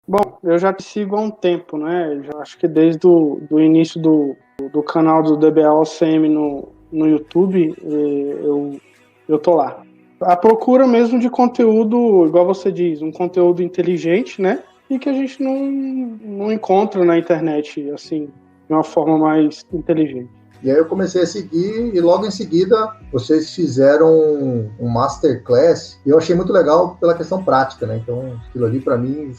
Bom, eu já te sigo há um tempo, né? Já acho que desde do início do canal do DBA-OCM no YouTube, eu tô lá. A procura mesmo de conteúdo, igual você diz, um conteúdo inteligente, né? E que a gente não encontra na internet, assim, de uma forma mais inteligente. E aí eu comecei a seguir e logo em seguida vocês fizeram um masterclass e eu achei muito legal pela questão prática, né? Então aquilo ali para mim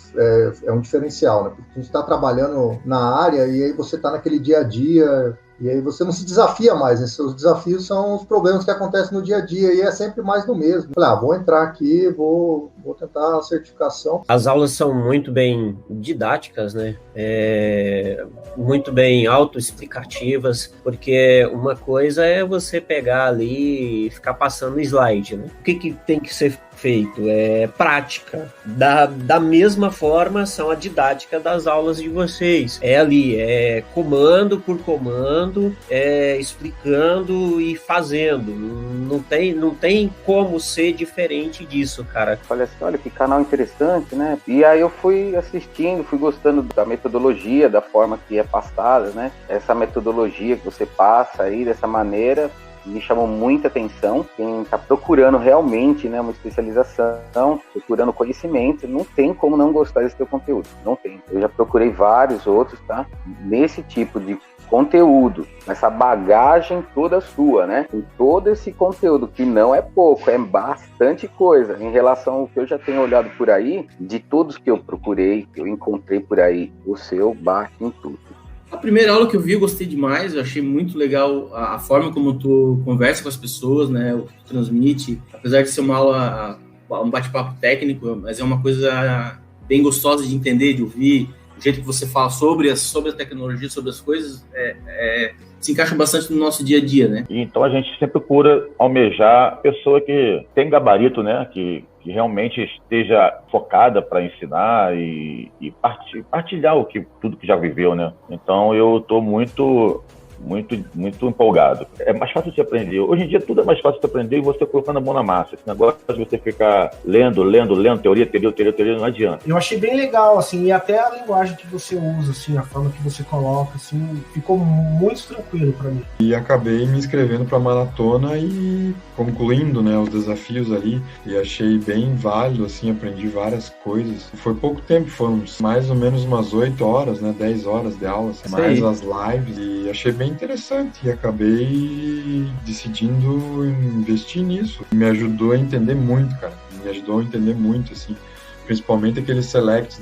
é um diferencial, né? Porque a gente está trabalhando na área e aí você está naquele dia a dia e aí você não se desafia mais, né? Seus desafios são os problemas que acontecem no dia a dia e é sempre mais do mesmo. Falei, vou entrar aqui, vou tentar a certificação. As aulas são muito bem didáticas, né? Muito bem autoexplicativas, porque uma coisa é você pegar ali e ficar passando slide, né? O que tem que ser feito? É prática. Da mesma forma são a didática das aulas de vocês. É ali, é comando por comando, explicando e fazendo. Não tem como ser diferente disso, cara. Falei assim, olha que canal interessante, né? E aí eu fui assistindo, fui gostando da metodologia, da forma que é passada, né? Essa metodologia que você passa aí dessa maneira me chamou muita atenção. Quem está procurando realmente, né, uma especialização, procurando conhecimento, não tem como não gostar desse teu conteúdo. Não tem. Eu já procurei vários outros, tá? Nesse tipo de conteúdo, essa bagagem toda sua, né? Com todo esse conteúdo, que não é pouco, é bastante coisa. Em relação ao que eu já tenho olhado por aí, de todos que eu procurei, que eu encontrei por aí, o seu bate em tudo. A primeira aula que eu vi, eu gostei demais, eu achei muito legal a forma como tu conversa com as pessoas, né, o que tu transmite, apesar de ser uma aula, um bate-papo técnico, mas é uma coisa bem gostosa de entender, de ouvir, o jeito que você fala sobre a tecnologia, sobre as coisas, se encaixa bastante no nosso dia a dia, né? Então a gente sempre procura almejar a pessoa que tem gabarito, né, que realmente esteja focada para ensinar e partilhar tudo que já viveu, né? Então eu estou muito empolgado. É mais fácil de aprender. Hoje em dia tudo é mais fácil de aprender e você colocando a mão na massa. Esse negócio de você ficar lendo, teoria, não adianta. Eu achei bem legal, assim, e até a linguagem que você usa, assim, a forma que você coloca, assim, ficou muito tranquilo para mim. E acabei me inscrevendo para a maratona e concluindo, né, os desafios ali, e achei bem válido, assim, aprendi várias coisas. Foi pouco tempo, foram mais ou menos umas 8 horas, né, 10 horas de aula, assim, mais as lives, e achei bem interessante e acabei decidindo investir nisso. Me ajudou a entender muito, cara. Me ajudou a entender muito, assim, principalmente aqueles selects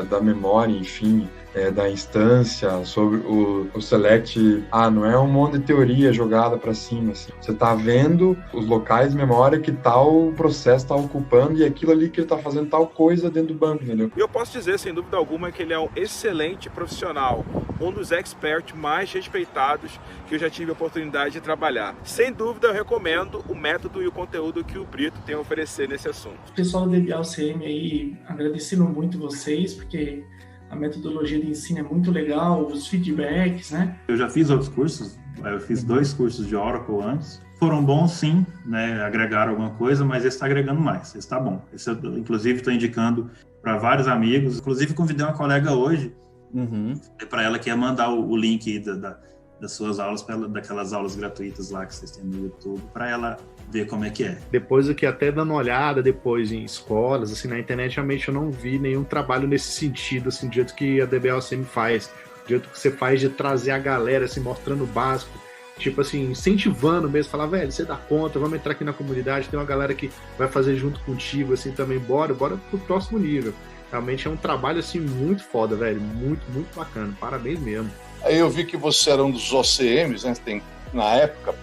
da memória, enfim, da instância, sobre o select, não é um monte de teoria jogada para cima, assim. Você tá vendo os locais de memória que tal processo tá ocupando e aquilo ali que ele tá fazendo tal coisa dentro do banco, entendeu? E eu posso dizer, sem dúvida alguma, que ele é um excelente profissional, um dos experts mais respeitados que eu já tive a oportunidade de trabalhar. Sem dúvida, eu recomendo o método e o conteúdo que o Brito tem a oferecer nesse assunto. O pessoal do DBA-OCM aí, agradecendo muito vocês, porque a metodologia de ensino é muito legal, os feedbacks, né? Eu já fiz outros cursos, eu fiz 2 cursos de Oracle antes. Foram bons, sim, né? Agregaram alguma coisa, mas esse está agregando mais, esse está bom. Esse eu, inclusive, estou indicando para vários amigos. Inclusive, convidei uma colega hoje, para ela que ia mandar o link das suas aulas, daquelas aulas gratuitas lá que vocês têm no YouTube, para ela ver como é que é. Depois aqui, até dando uma olhada depois em escolas, assim, na internet, realmente eu não vi nenhum trabalho nesse sentido, assim, do jeito que a DBA-OCM faz, do jeito que você faz de trazer a galera, assim, mostrando o básico, tipo assim, incentivando mesmo, falar, velho, você dá conta, vamos entrar aqui na comunidade, tem uma galera que vai fazer junto contigo, assim, também, bora pro próximo nível. Realmente é um trabalho, assim, muito foda, velho, muito, muito bacana, parabéns mesmo. Aí eu vi que você era um dos OCMs, né, tem, na época,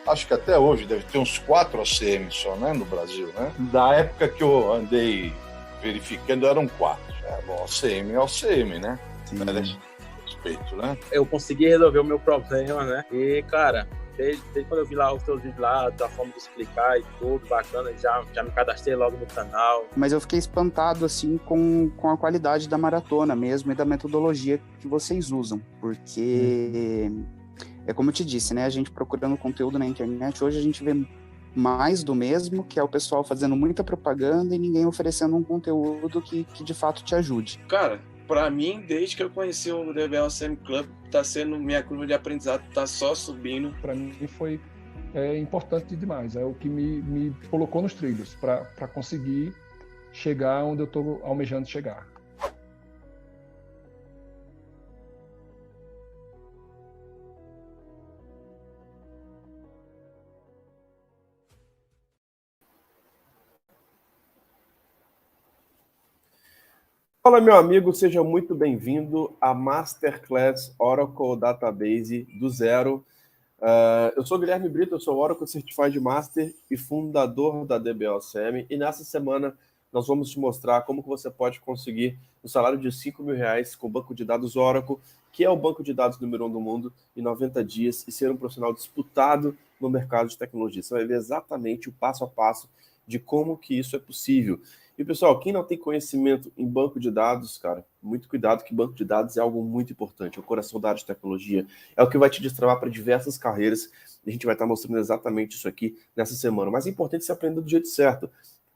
acho que até hoje deve ter uns 4 OCMs só, né, no Brasil, né? Da época que eu andei verificando, eram 4. Bom, OCM é OCM, né? Merece respeito, né? Eu consegui resolver o meu problema, né? E, cara, desde quando eu vi lá os teus vídeos lá, da forma de explicar e tudo, bacana, já me cadastrei logo no canal. Mas eu fiquei espantado, assim, com a qualidade da maratona mesmo e da metodologia que vocês usam, porque... É como eu te disse, né? A gente procurando conteúdo na internet, hoje a gente vê mais do mesmo, que é o pessoal fazendo muita propaganda e ninguém oferecendo um conteúdo que de fato te ajude? Cara, para mim, desde que eu conheci o DBA OCM Club, tá sendo minha curva de aprendizado, tá só subindo. Para mim foi importante demais, é o que me colocou nos trilhos para conseguir chegar onde eu estou almejando chegar. Fala, meu amigo, seja muito bem-vindo à Masterclass Oracle Database do zero. Eu sou Guilherme Brito, eu sou Oracle Certified Master e fundador da DBA OCM, e nessa semana nós vamos te mostrar como que você pode conseguir um salário de R$5.000 com o banco de dados Oracle, que é o banco de dados número 1 do mundo, em 90 dias, e ser um profissional disputado no mercado de tecnologia. Você vai ver exatamente o passo a passo de como que isso é possível. E, pessoal, quem não tem conhecimento em banco de dados, cara, muito cuidado, que banco de dados é algo muito importante, é o coração da área de tecnologia, é o que vai te destravar para diversas carreiras, e a gente vai estar mostrando exatamente isso aqui nessa semana. Mas é importante você aprender do jeito certo,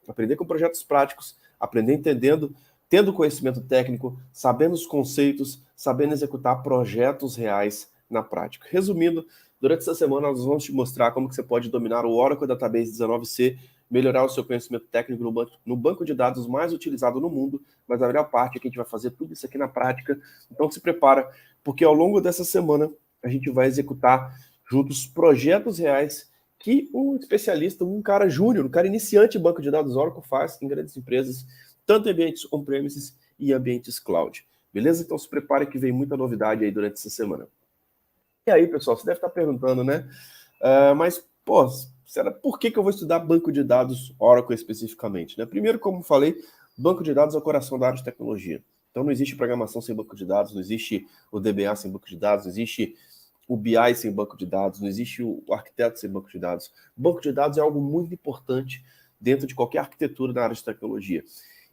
aprender com projetos práticos, aprender entendendo, tendo conhecimento técnico, sabendo os conceitos, sabendo executar projetos reais na prática. Resumindo, durante essa semana nós vamos te mostrar como que você pode dominar o Oracle Database 19c, melhorar o seu conhecimento técnico no banco de dados mais utilizado no mundo, mas a melhor parte é que a gente vai fazer tudo isso aqui na prática. Então se prepara, porque ao longo dessa semana a gente vai executar juntos projetos reais que um especialista, um cara júnior, um cara iniciante em banco de dados Oracle faz em grandes empresas, tanto em ambientes on-premises e ambientes cloud. Beleza? Então se prepare que vem muita novidade aí durante essa semana. E aí, pessoal, você deve estar perguntando, né? Mas, pô, por que eu vou estudar banco de dados Oracle especificamente? Né? Primeiro, como falei, banco de dados é o coração da área de tecnologia. Então não existe programação sem banco de dados, não existe o DBA sem banco de dados, não existe o BI sem banco de dados, não existe o arquiteto sem banco de dados. Banco de dados é algo muito importante dentro de qualquer arquitetura da área de tecnologia.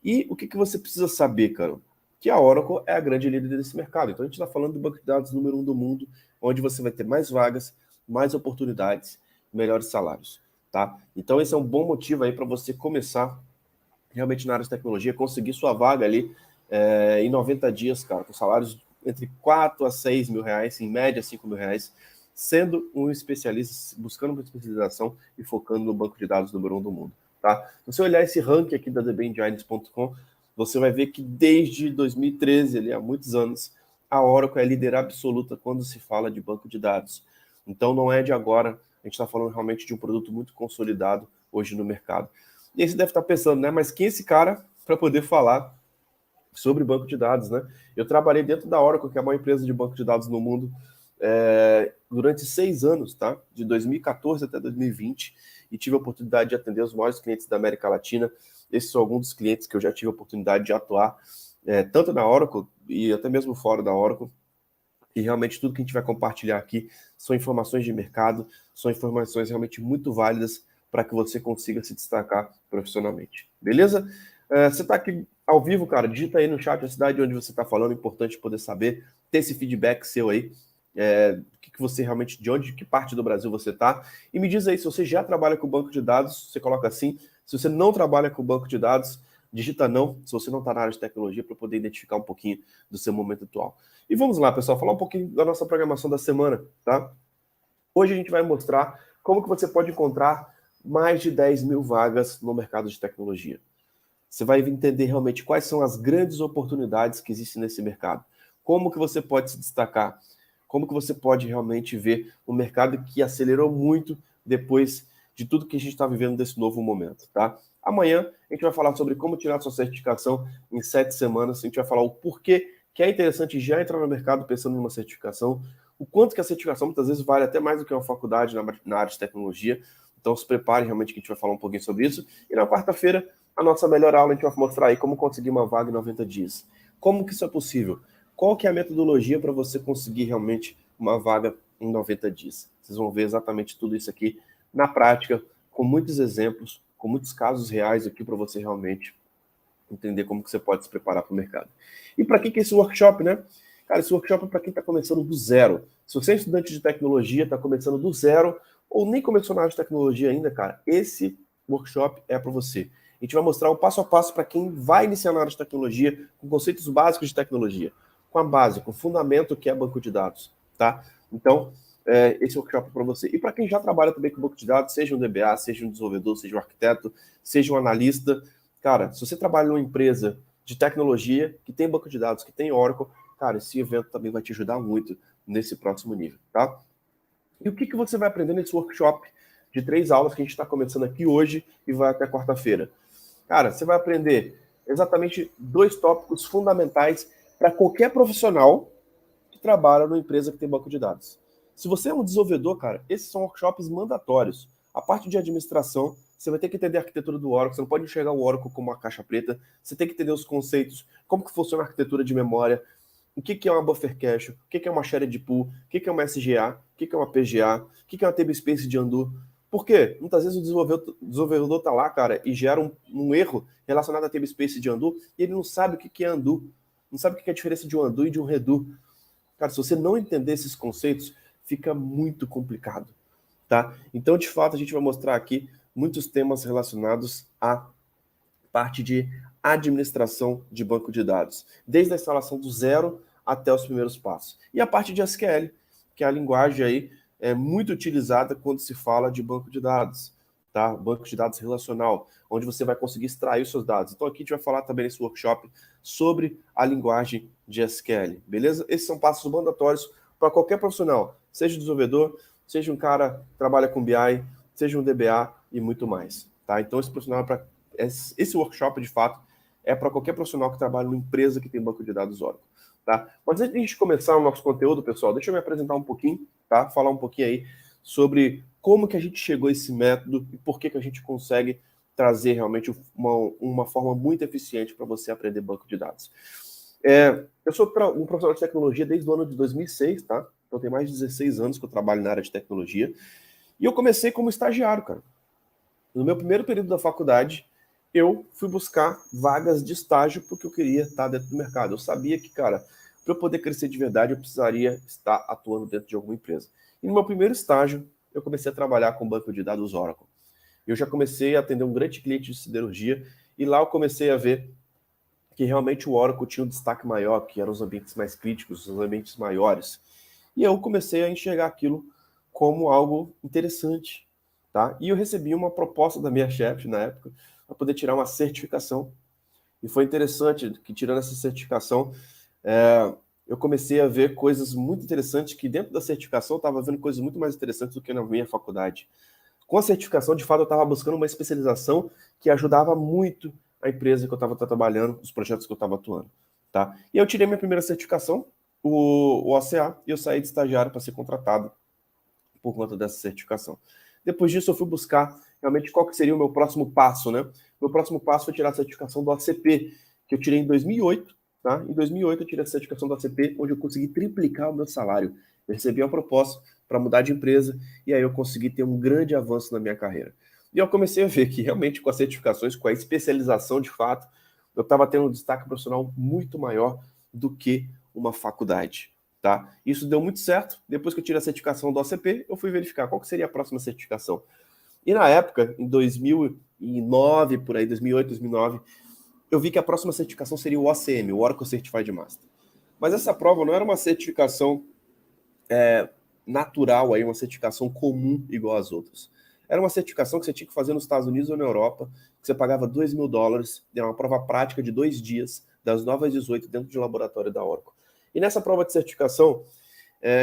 E o que você precisa saber, cara? Que a Oracle é a grande líder desse mercado. Então a gente está falando do banco de dados número 1 do mundo, onde você vai ter mais vagas, mais oportunidades, melhores salários, tá? Então esse é um bom motivo aí para você começar realmente na área de tecnologia, conseguir sua vaga ali em 90 dias, cara, com salários entre 4 a 6 mil reais, em média 5 mil reais, sendo um especialista, buscando uma especialização e focando no banco de dados número 1 do mundo, tá? Se você olhar esse ranking aqui da TheBenGiants.com, você vai ver que desde 2013, ali, há muitos anos, a Oracle é a líder absoluta quando se fala de banco de dados. Então não é de agora, a gente está falando realmente de um produto muito consolidado hoje no mercado. E aí você deve estar pensando, né? Mas quem é esse cara para poder falar sobre banco de dados, né? Eu trabalhei dentro da Oracle, que é a maior empresa de banco de dados no mundo, durante 6 anos, tá? De 2014 até 2020, e tive a oportunidade de atender os maiores clientes da América Latina. Esses são alguns dos clientes que eu já tive a oportunidade de atuar, tanto na Oracle e até mesmo fora da Oracle. E realmente tudo que a gente vai compartilhar aqui são informações de mercado, são informações realmente muito válidas para que você consiga se destacar profissionalmente. Beleza? Você está aqui ao vivo, cara, digita aí no chat a cidade onde você está falando, é importante poder saber, ter esse feedback seu aí, que você realmente, de que parte do Brasil você está, e me diz aí se você já trabalha com banco de dados, você coloca assim, se você não trabalha com banco de dados, digita não, se você não está na área de tecnologia, para poder identificar um pouquinho do seu momento atual. E vamos lá, pessoal, falar um pouquinho da nossa programação da semana, tá? Hoje a gente vai mostrar como que você pode encontrar mais de 10 mil vagas no mercado de tecnologia. Você vai entender realmente quais são as grandes oportunidades que existem nesse mercado. Como que você pode se destacar? Como que você pode realmente ver um mercado que acelerou muito depois de tudo que a gente está vivendo desse novo momento, tá? Amanhã a gente vai falar sobre como tirar sua certificação em 7 semanas. A gente vai falar o porquê que é interessante já entrar no mercado pensando numa certificação, o quanto que a certificação muitas vezes vale até mais do que uma faculdade na área de tecnologia. Então se prepare realmente que a gente vai falar um pouquinho sobre isso. E na quarta-feira, a nossa melhor aula, a gente vai mostrar aí como conseguir uma vaga em 90 dias. Como que isso é possível? Qual que é a metodologia para você conseguir realmente uma vaga em 90 dias? Vocês vão ver exatamente tudo isso aqui na prática, com muitos exemplos, com muitos casos reais aqui para você realmente entender como que você pode se preparar para o mercado. E para que é esse workshop, né? Cara, esse workshop é para quem está começando do zero. Se você é estudante de tecnologia, está começando do zero, ou nem começou na área de tecnologia ainda, cara, esse workshop é para você. A gente vai mostrar o passo a passo para quem vai iniciar na área de tecnologia, com conceitos básicos de tecnologia, com a base, com o fundamento que é banco de dados, tá? Então, esse workshop é para você. E para quem já trabalha também com banco de dados, seja um DBA, seja um desenvolvedor, seja um arquiteto, seja um analista, cara, se você trabalha numa empresa de tecnologia, que tem banco de dados, que tem Oracle, cara, esse evento também vai te ajudar muito nesse próximo nível, tá? E o que você vai aprender nesse workshop de 3 aulas que a gente está começando aqui hoje e vai até quarta-feira? Cara, você vai aprender exatamente 2 tópicos fundamentais para qualquer profissional que trabalha numa empresa que tem banco de dados. Se você é um desenvolvedor, cara, esses são workshops mandatórios. A parte de administração, você vai ter que entender a arquitetura do Oracle, você não pode enxergar o Oracle como uma caixa preta, você tem que entender os conceitos, como que funciona a arquitetura de memória, o que é uma buffer cache, o que é uma shared pool, o que é uma SGA, o que é uma PGA, o que é uma table space de undo. Por quê? Muitas vezes o desenvolvedor tá lá, cara, e gera um erro relacionado à table space de undo, e ele não sabe o que é undo, não sabe o que é a diferença de um undo e de um redo. Cara, se você não entender esses conceitos, fica muito complicado, tá? Então, de fato, a gente vai mostrar aqui muitos temas relacionados à parte de administração de banco de dados, desde a instalação do zero até os primeiros passos. E a parte de SQL, que é a linguagem aí muito utilizada quando se fala de banco de dados, tá? Banco de dados relacional, onde você vai conseguir extrair os seus dados. Então aqui a gente vai falar também nesse workshop sobre a linguagem de SQL, beleza? Esses são passos mandatórios para qualquer profissional, seja desenvolvedor, seja um cara que trabalha com BI, seja um DBA e muito mais, tá? Então esse workshop, de fato, é para qualquer profissional que trabalha numa empresa que tem banco de dados Oracle, tá? Mas antes de a gente começar o nosso conteúdo, pessoal, deixa eu me apresentar um pouquinho, tá? Falar um pouquinho aí sobre como que a gente chegou a esse método e por que a gente consegue trazer realmente uma forma muito eficiente para você aprender banco de dados. Eu sou um profissional de tecnologia desde o ano de 2006, tá? Então tem mais de 16 anos que eu trabalho na área de tecnologia. E eu comecei como estagiário, cara. No meu primeiro período da faculdade, eu fui buscar vagas de estágio porque eu queria estar dentro do mercado. Eu sabia que, cara, para eu poder crescer de verdade, eu precisaria estar atuando dentro de alguma empresa. E no meu primeiro estágio, eu comecei a trabalhar com banco de dados Oracle. Eu já comecei a atender um grande cliente de siderurgia e lá eu comecei a ver que realmente o Oracle tinha um destaque maior, que eram os ambientes mais críticos, os ambientes maiores. E eu comecei a enxergar aquilo como algo interessante, tá? E eu recebi uma proposta da minha chefe na época para poder tirar uma certificação. E foi interessante que, tirando essa certificação, eu comecei a ver coisas muito interessantes, que dentro da certificação eu estava vendo coisas muito mais interessantes do que na minha faculdade. Com a certificação, de fato, eu estava buscando uma especialização que ajudava muito a empresa que eu estava trabalhando, os projetos que eu estava atuando, tá? E eu tirei minha primeira certificação, o OCA, e eu saí de estagiário para ser contratado por conta dessa certificação. Depois disso, eu fui buscar realmente qual que seria o meu próximo passo, né? Meu próximo passo foi tirar a certificação do ACP, que eu tirei em 2008, tá? Em 2008 eu tirei a certificação do ACP, onde eu consegui triplicar o meu salário. Eu recebi uma proposta para mudar de empresa e aí eu consegui ter um grande avanço na minha carreira. E eu comecei a ver que realmente com as certificações, com a especialização de fato, eu estava tendo um destaque profissional muito maior do que uma faculdade, tá? Isso deu muito certo. Depois que eu tirei a certificação do ACP, eu fui verificar qual que seria a próxima certificação. E na época, em 2009, por aí, 2008, 2009, eu vi que a próxima certificação seria o OCM, o Oracle Certified Master. Mas essa prova não era uma certificação natural, aí, uma certificação comum igual às outras. Era uma certificação que você tinha que fazer nos Estados Unidos ou na Europa, que você pagava $2.000, era uma prova prática de 2 dias, das 9 às 18, dentro de um laboratório da Oracle. E nessa prova de certificação,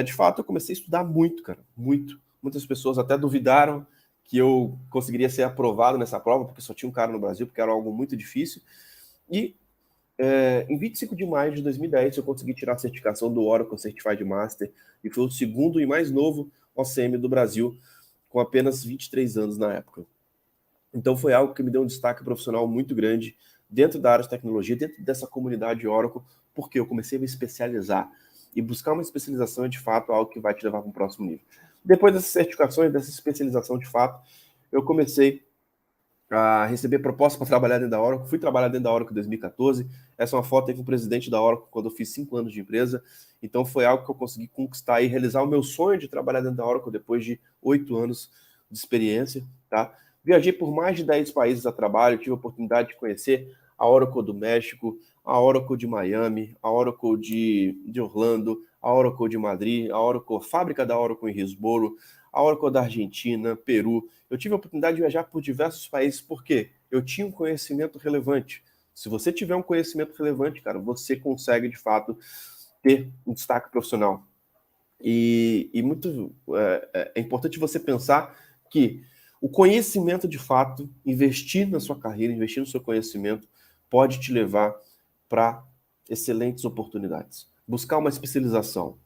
de fato, eu comecei a estudar muito, cara, muito. Muitas pessoas até duvidaram que eu conseguiria ser aprovado nessa prova, porque só tinha um cara no Brasil, porque era algo muito difícil. E em 25 de maio de 2010, eu consegui tirar a certificação do Oracle Certified Master, e foi o segundo e mais novo OCM do Brasil, com apenas 23 anos na época. Então foi algo que me deu um destaque profissional muito grande dentro da área de tecnologia, dentro dessa comunidade Oracle, porque eu comecei a me especializar. E buscar uma especialização é, de fato, algo que vai te levar para um próximo nível. Depois dessas certificações, dessa especialização, de fato, eu comecei a receber proposta para trabalhar dentro da Oracle. Fui trabalhar dentro da Oracle em 2014. Essa é uma foto aí com o presidente da Oracle quando eu fiz 5 anos de empresa. Então foi algo que eu consegui conquistar e realizar o meu sonho de trabalhar dentro da Oracle depois de 8 anos de experiência, tá? Viajei por mais de 10 países a trabalho, tive a oportunidade de conhecer a Oracle do México, a Oracle de Miami, a Oracle de Orlando, a Oracle de Madrid, a fábrica da Oracle em Hillsborough, a Oracle da Argentina, Peru. Eu tive a oportunidade de viajar por diversos países porque eu tinha um conhecimento relevante. Se você tiver um conhecimento relevante, cara, você consegue, de fato, ter um destaque profissional. E é importante você pensar que o conhecimento, de fato, investir na sua carreira, investir no seu conhecimento, pode te levar para excelentes oportunidades. Buscar uma especialização.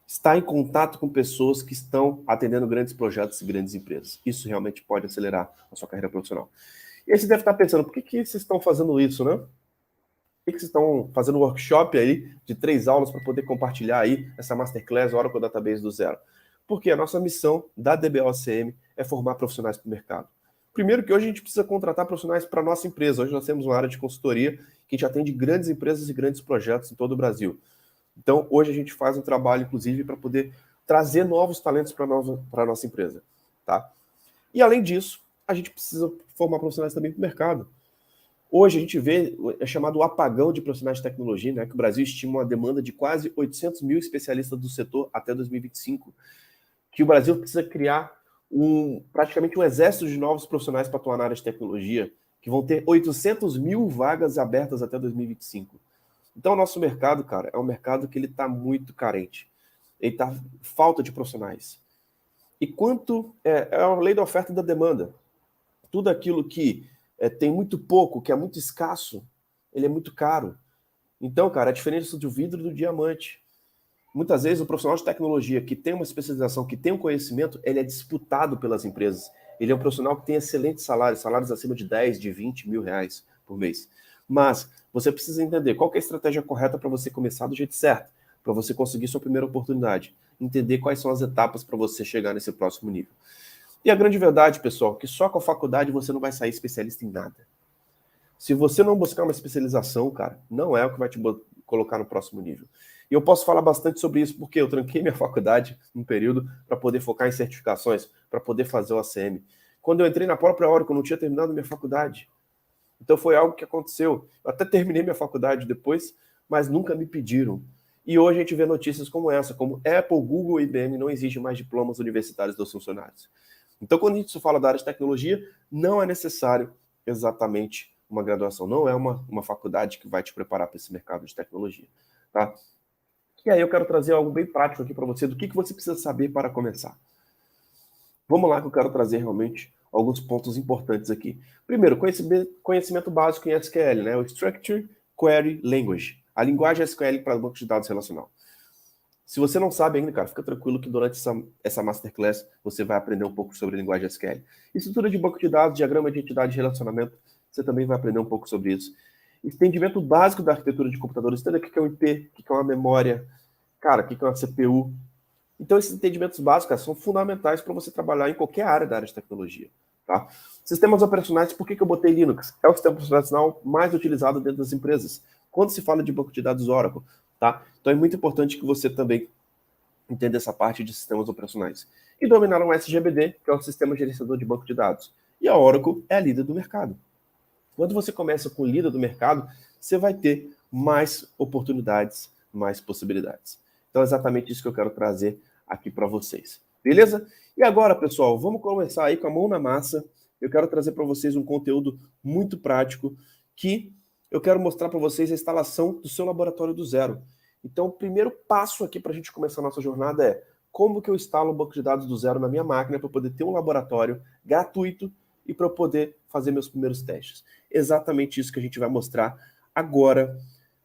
Estar em contato com pessoas que estão atendendo grandes projetos e grandes empresas. Isso realmente pode acelerar a sua carreira profissional. E aí você deve estar pensando, por que vocês estão fazendo isso, né? Por que vocês estão fazendo um workshop aí de 3 aulas para poder compartilhar aí essa Masterclass Oracle Database do zero? Porque a nossa missão da DBA-OCM é formar profissionais para o mercado. Primeiro que hoje a gente precisa contratar profissionais para a nossa empresa. Hoje nós temos uma área de consultoria que a gente atende grandes empresas e grandes projetos em todo o Brasil. Então, hoje a gente faz um trabalho, inclusive, para poder trazer novos talentos para a nossa empresa. Tá? E, além disso, a gente precisa formar profissionais também para o mercado. Hoje a gente vê, é chamado apagão de profissionais de tecnologia, né, que o Brasil estima uma demanda de quase 800 mil especialistas do setor até 2025, que o Brasil precisa criar praticamente um exército de novos profissionais para atuar na área de tecnologia, que vão ter 800 mil vagas abertas até 2025. Então, o nosso mercado, cara, é um mercado que ele está muito carente. Ele está falta de profissionais. E quanto é a lei da oferta e da demanda. Tudo aquilo que tem muito pouco, que é muito escasso, ele é muito caro. Então, cara, a diferença do vidro e do diamante. Muitas vezes o profissional de tecnologia que tem uma especialização, que tem um conhecimento, ele é disputado pelas empresas. Ele é um profissional que tem excelentes salários acima de 10, de 20 mil reais por mês. Mas você precisa entender qual que é a estratégia correta para você começar do jeito certo, para você conseguir sua primeira oportunidade, entender quais são as etapas para você chegar nesse próximo nível. E a grande verdade, pessoal, que só com a faculdade você não vai sair especialista em nada. Se você não buscar uma especialização, cara, não é o que vai te colocar no próximo nível. E eu posso falar bastante sobre isso porque eu tranquei minha faculdade um período para poder focar em certificações, para poder fazer o ACM. Quando eu entrei na própria Oracle, eu não tinha terminado minha faculdade. Então foi algo que aconteceu. Eu até terminei minha faculdade depois, mas nunca me pediram. E hoje a gente vê notícias como essa, como Apple, Google e IBM não exigem mais diplomas universitários dos funcionários. Então quando a gente fala da área de tecnologia, não é necessário exatamente uma graduação, não é uma faculdade que vai te preparar para esse mercado de tecnologia. Tá? E aí eu quero trazer algo bem prático aqui para você, do que você precisa saber para começar. Vamos lá que eu quero trazer realmente alguns pontos importantes aqui. Primeiro, conhecimento básico em SQL, né? O Structured Query Language, a linguagem SQL para banco de dados relacional. Se você não sabe ainda, cara, fica tranquilo que durante essa Masterclass você vai aprender um pouco sobre a linguagem SQL. Estrutura de banco de dados, diagrama de entidade de relacionamento, você também vai aprender um pouco sobre isso. Entendimento básico da arquitetura de computadores, entenda o que é um IP, o que é uma memória, cara, o que é uma CPU. Então, esses entendimentos básicos, cara, são fundamentais para você trabalhar em qualquer área da área de tecnologia. Tá? Sistemas operacionais, por que eu botei Linux? É o sistema operacional mais utilizado dentro das empresas, quando se fala de banco de dados Oracle. Tá? Então, é muito importante que você também entenda essa parte de sistemas operacionais. E dominar um SGBD, que é o sistema gerenciador de banco de dados. E a Oracle é a líder do mercado. Quando você começa com líder do mercado, você vai ter mais oportunidades, mais possibilidades. Então, é exatamente isso que eu quero trazer aqui para vocês. Beleza? E agora, pessoal, vamos começar aí com a mão na massa. Eu quero trazer para vocês um conteúdo muito prático que eu quero mostrar para vocês a instalação do seu laboratório do zero. Então, o primeiro passo aqui para a gente começar a nossa jornada é como que eu instalo um banco de dados do zero na minha máquina para poder ter um laboratório gratuito e para eu poder fazer meus primeiros testes. Exatamente isso que a gente vai mostrar agora,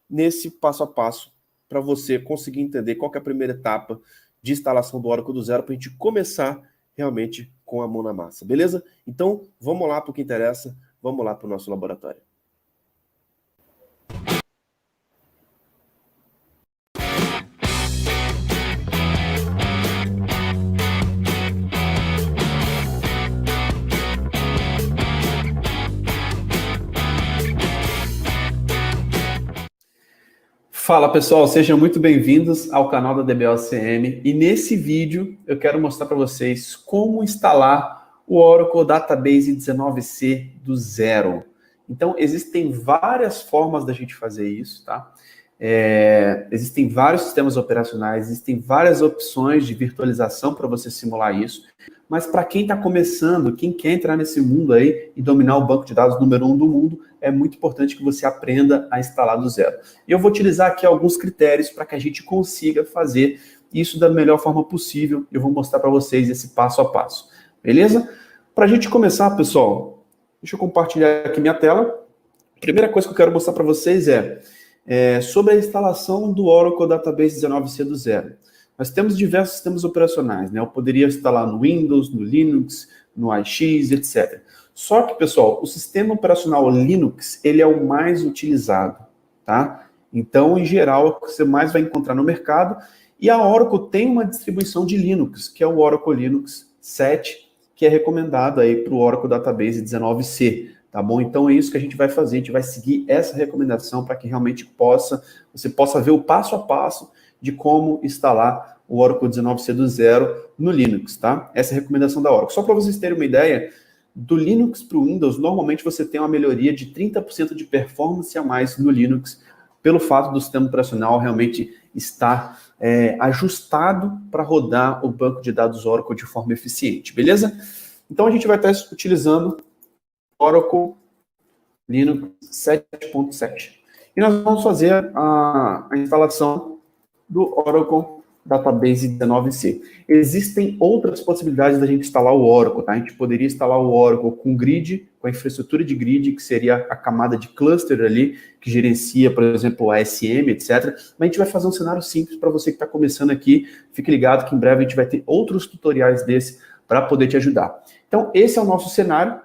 nesse passo a passo, para você conseguir entender qual que é a primeira etapa de instalação do Oracle do zero, para a gente começar realmente com a mão na massa, beleza? Então, vamos lá para o que interessa, vamos lá para o nosso laboratório. Fala pessoal, sejam muito bem-vindos ao canal da DBOCM e nesse vídeo eu quero mostrar para vocês como instalar o Oracle Database 19c do zero. Então existem várias formas da gente fazer isso, tá? Existem vários sistemas operacionais, existem várias opções de virtualização para você simular isso, mas para quem está começando, quem quer entrar nesse mundo aí e dominar o banco de dados número 1 do mundo, é muito importante que você aprenda a instalar do zero. E eu vou utilizar aqui alguns critérios para que a gente consiga fazer isso da melhor forma possível. Eu vou mostrar para vocês esse passo a passo. Beleza? Para a gente começar, pessoal, deixa eu compartilhar aqui minha tela. A primeira coisa que eu quero mostrar para vocês é sobre a instalação do Oracle Database 19c do zero. Nós temos diversos sistemas operacionais, né? Eu poderia instalar no Windows, no Linux, no AIX, etc. Só que, pessoal, o sistema operacional Linux, ele é o mais utilizado, tá? Então, em geral, é o que você mais vai encontrar no mercado. E a Oracle tem uma distribuição de Linux, que é o Oracle Linux 7, que é recomendado aí para o Oracle Database 19c, tá bom? Então, é isso que a gente vai fazer. A gente vai seguir essa recomendação para que realmente você possa ver o passo a passo de como instalar o Oracle 19c do zero no Linux, tá? Essa é a recomendação da Oracle. Só para vocês terem uma ideia, do Linux para o Windows, normalmente você tem uma melhoria de 30% de performance a mais no Linux, pelo fato do sistema operacional realmente estar ajustado para rodar o banco de dados Oracle de forma eficiente, beleza? Então a gente vai estar utilizando Oracle Linux 7.7. E nós vamos fazer a instalação do Oracle Database 19c. Existem outras possibilidades da gente instalar o Oracle, tá? A gente poderia instalar o Oracle com grid, com a infraestrutura de grid, que seria a camada de cluster ali, que gerencia, por exemplo, a ASM, etc. Mas a gente vai fazer um cenário simples para você que está começando aqui. Fique ligado que em breve a gente vai ter outros tutoriais desse para poder te ajudar. Então, esse é o nosso cenário.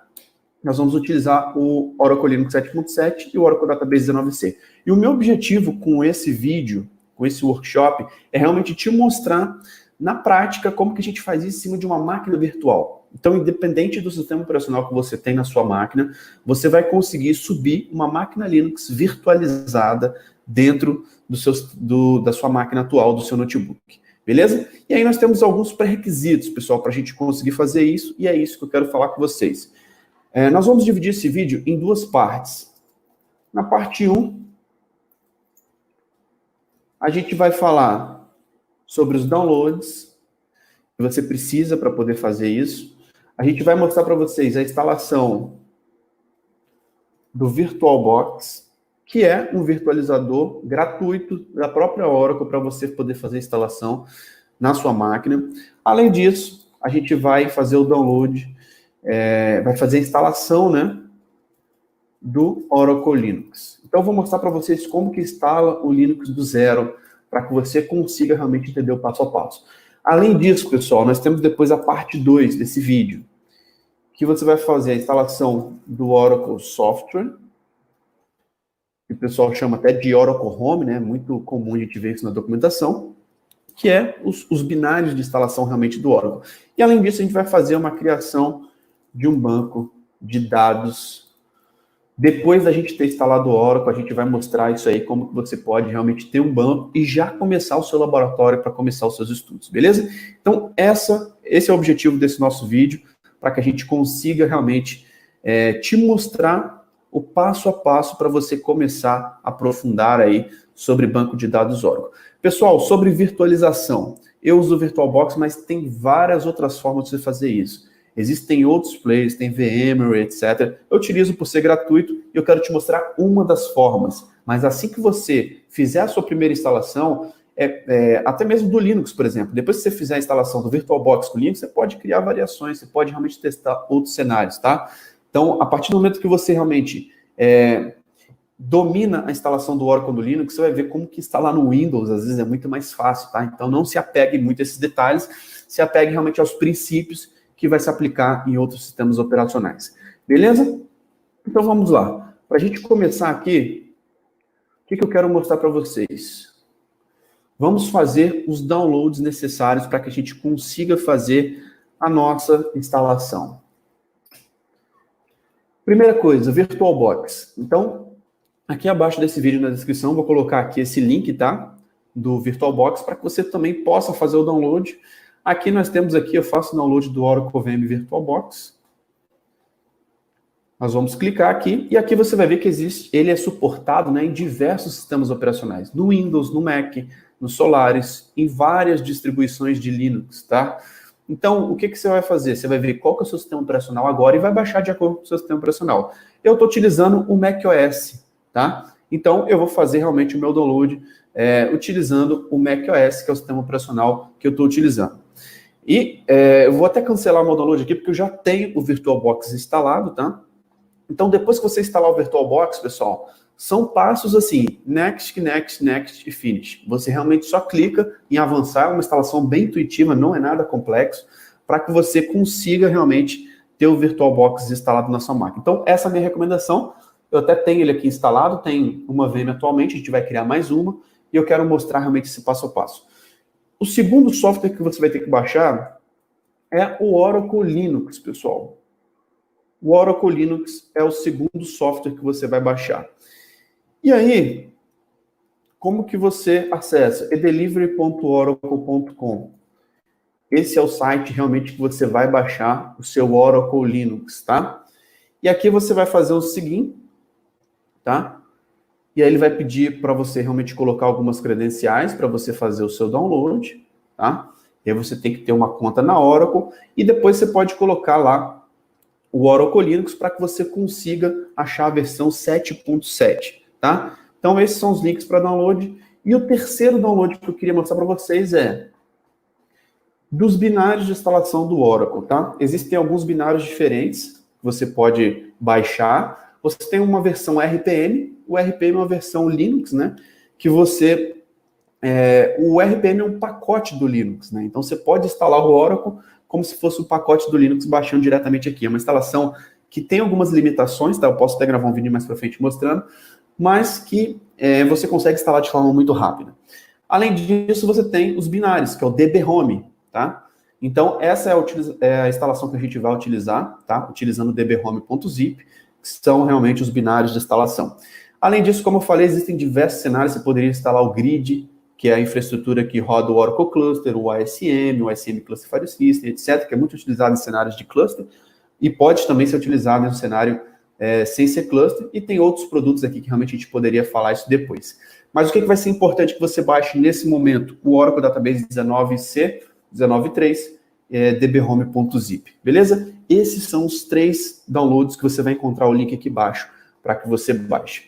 Nós vamos utilizar o Oracle Linux 7.7 e o Oracle Database 19c. E o meu objetivo com esse vídeo, com esse workshop, é realmente te mostrar na prática como que a gente faz isso em cima de uma máquina virtual. Então, independente do sistema operacional que você tem na sua máquina, você vai conseguir subir uma máquina Linux virtualizada dentro da sua máquina atual, do seu notebook. Beleza? E aí nós temos alguns pré-requisitos, pessoal, para a gente conseguir fazer isso, e é isso que eu quero falar com vocês. Nós vamos dividir esse vídeo em duas partes. Na parte 1, a gente vai falar sobre os downloads que você precisa para poder fazer isso. A gente vai mostrar para vocês a instalação do VirtualBox, que é um virtualizador gratuito da própria Oracle para você poder fazer a instalação na sua máquina. Além disso, a gente vai fazer o download, vai fazer a instalação, né, do Oracle Linux. Então, eu vou mostrar para vocês como que instala o Linux do zero, para que você consiga realmente entender o passo a passo. Além disso, pessoal, nós temos depois a parte 2 desse vídeo, que você vai fazer a instalação do Oracle Software, que o pessoal chama até de Oracle Home, né? Muito comum a gente ver isso na documentação, que é os binários de instalação realmente do Oracle. E, além disso, a gente vai fazer uma criação de um banco de dados. Depois da gente ter instalado o Oracle, a gente vai mostrar isso aí, como que você pode realmente ter um banco e já começar o seu laboratório para começar os seus estudos, beleza? Então, esse é o objetivo desse nosso vídeo, para que a gente consiga realmente te mostrar o passo a passo para você começar a aprofundar aí sobre banco de dados Oracle. Pessoal, sobre virtualização, eu uso o VirtualBox, mas tem várias outras formas de você fazer isso. Existem outros players, tem VMware, etc. Eu utilizo por ser gratuito e eu quero te mostrar uma das formas. Mas assim que você fizer a sua primeira instalação, até mesmo do Linux, por exemplo, depois que você fizer a instalação do VirtualBox com Linux, você pode criar variações, você pode realmente testar outros cenários, tá? Então, a partir do momento que você realmente domina a instalação do Oracle no Linux, você vai ver como que instalar no Windows, às vezes é muito mais fácil, tá? Então, não se apegue muito a esses detalhes, se apegue realmente aos princípios que vai se aplicar em outros sistemas operacionais. Beleza? Então vamos lá. Para a gente começar aqui, o que eu quero mostrar para vocês? Vamos fazer os downloads necessários para que a gente consiga fazer a nossa instalação. Primeira coisa, VirtualBox. Então, Aqui abaixo desse vídeo, na descrição, vou colocar aqui esse link, tá? Do VirtualBox, para que você também possa fazer o download. Aqui nós temos aqui, eu faço o download do Oracle VM VirtualBox. Nós vamos clicar aqui, e aqui você vai ver que ele é suportado, né, em diversos sistemas operacionais. No Windows, no Mac, no Solaris, em várias distribuições de Linux, tá? Então, o que você vai fazer? Você vai ver qual que é o seu sistema operacional agora e vai baixar de acordo com o seu sistema operacional. Eu estou utilizando o macOS, tá? Então, eu vou fazer realmente o meu download utilizando o macOS, que é o sistema operacional que eu estou utilizando. E eu vou até cancelar o meu download aqui, porque eu já tenho o VirtualBox instalado, tá? Então, depois que você instalar o VirtualBox, pessoal, são passos assim, next, next, next e finish. Você realmente só clica em avançar, é uma instalação bem intuitiva, não é nada complexo, para que você consiga realmente ter o VirtualBox instalado na sua máquina. Então, essa é a minha recomendação. Eu até tenho ele aqui instalado, tem uma VM atualmente, a gente vai criar mais uma, e eu quero mostrar realmente esse passo a passo. O segundo software que você vai ter que baixar é o Oracle Linux, pessoal. O Oracle Linux é o segundo software que você vai baixar. E aí, como que você acessa? edelivery.oracle.com. Esse é o site realmente que você vai baixar o seu Oracle Linux, tá? E aqui você vai fazer o seguinte, tá? E aí ele vai pedir para você realmente colocar algumas credenciais para você fazer o seu download, tá? E aí você tem que ter uma conta na Oracle e depois você pode colocar lá o Oracle Linux para que você consiga achar a versão 7.7, tá? Então esses são os links para download. E o terceiro download que eu queria mostrar para vocês é dos binários de instalação do Oracle, tá? Existem alguns binários diferentes que você pode baixar. Você tem uma versão RPM, o RPM é uma versão Linux, né? Que você... o RPM é um pacote do Linux, né? Então você pode instalar o Oracle como se fosse um pacote do Linux baixando diretamente aqui. É uma instalação que tem algumas limitações, tá? Eu posso até gravar um vídeo mais para frente mostrando, mas que você consegue instalar de forma muito rápida. Além disso, você tem os binários, que é o DB-Home, tá? Então, essa é a instalação que a gente vai utilizar, tá? Utilizando o dbhome.zip, que são realmente os binários de instalação. Além disso, como eu falei, existem diversos cenários. Você poderia instalar o Grid, que é a infraestrutura que roda o Oracle Cluster, o ASM Classified System, etc., que é muito utilizado em cenários de cluster, e pode também ser utilizado em um cenário sem ser cluster, e tem outros produtos aqui que realmente a gente poderia falar isso depois. Mas o que vai ser importante que você baixe nesse momento? O Oracle Database 19C, 19.3, dbhome.zip, beleza? Esses são os 3 downloads que você vai encontrar o link aqui embaixo, para que você baixe.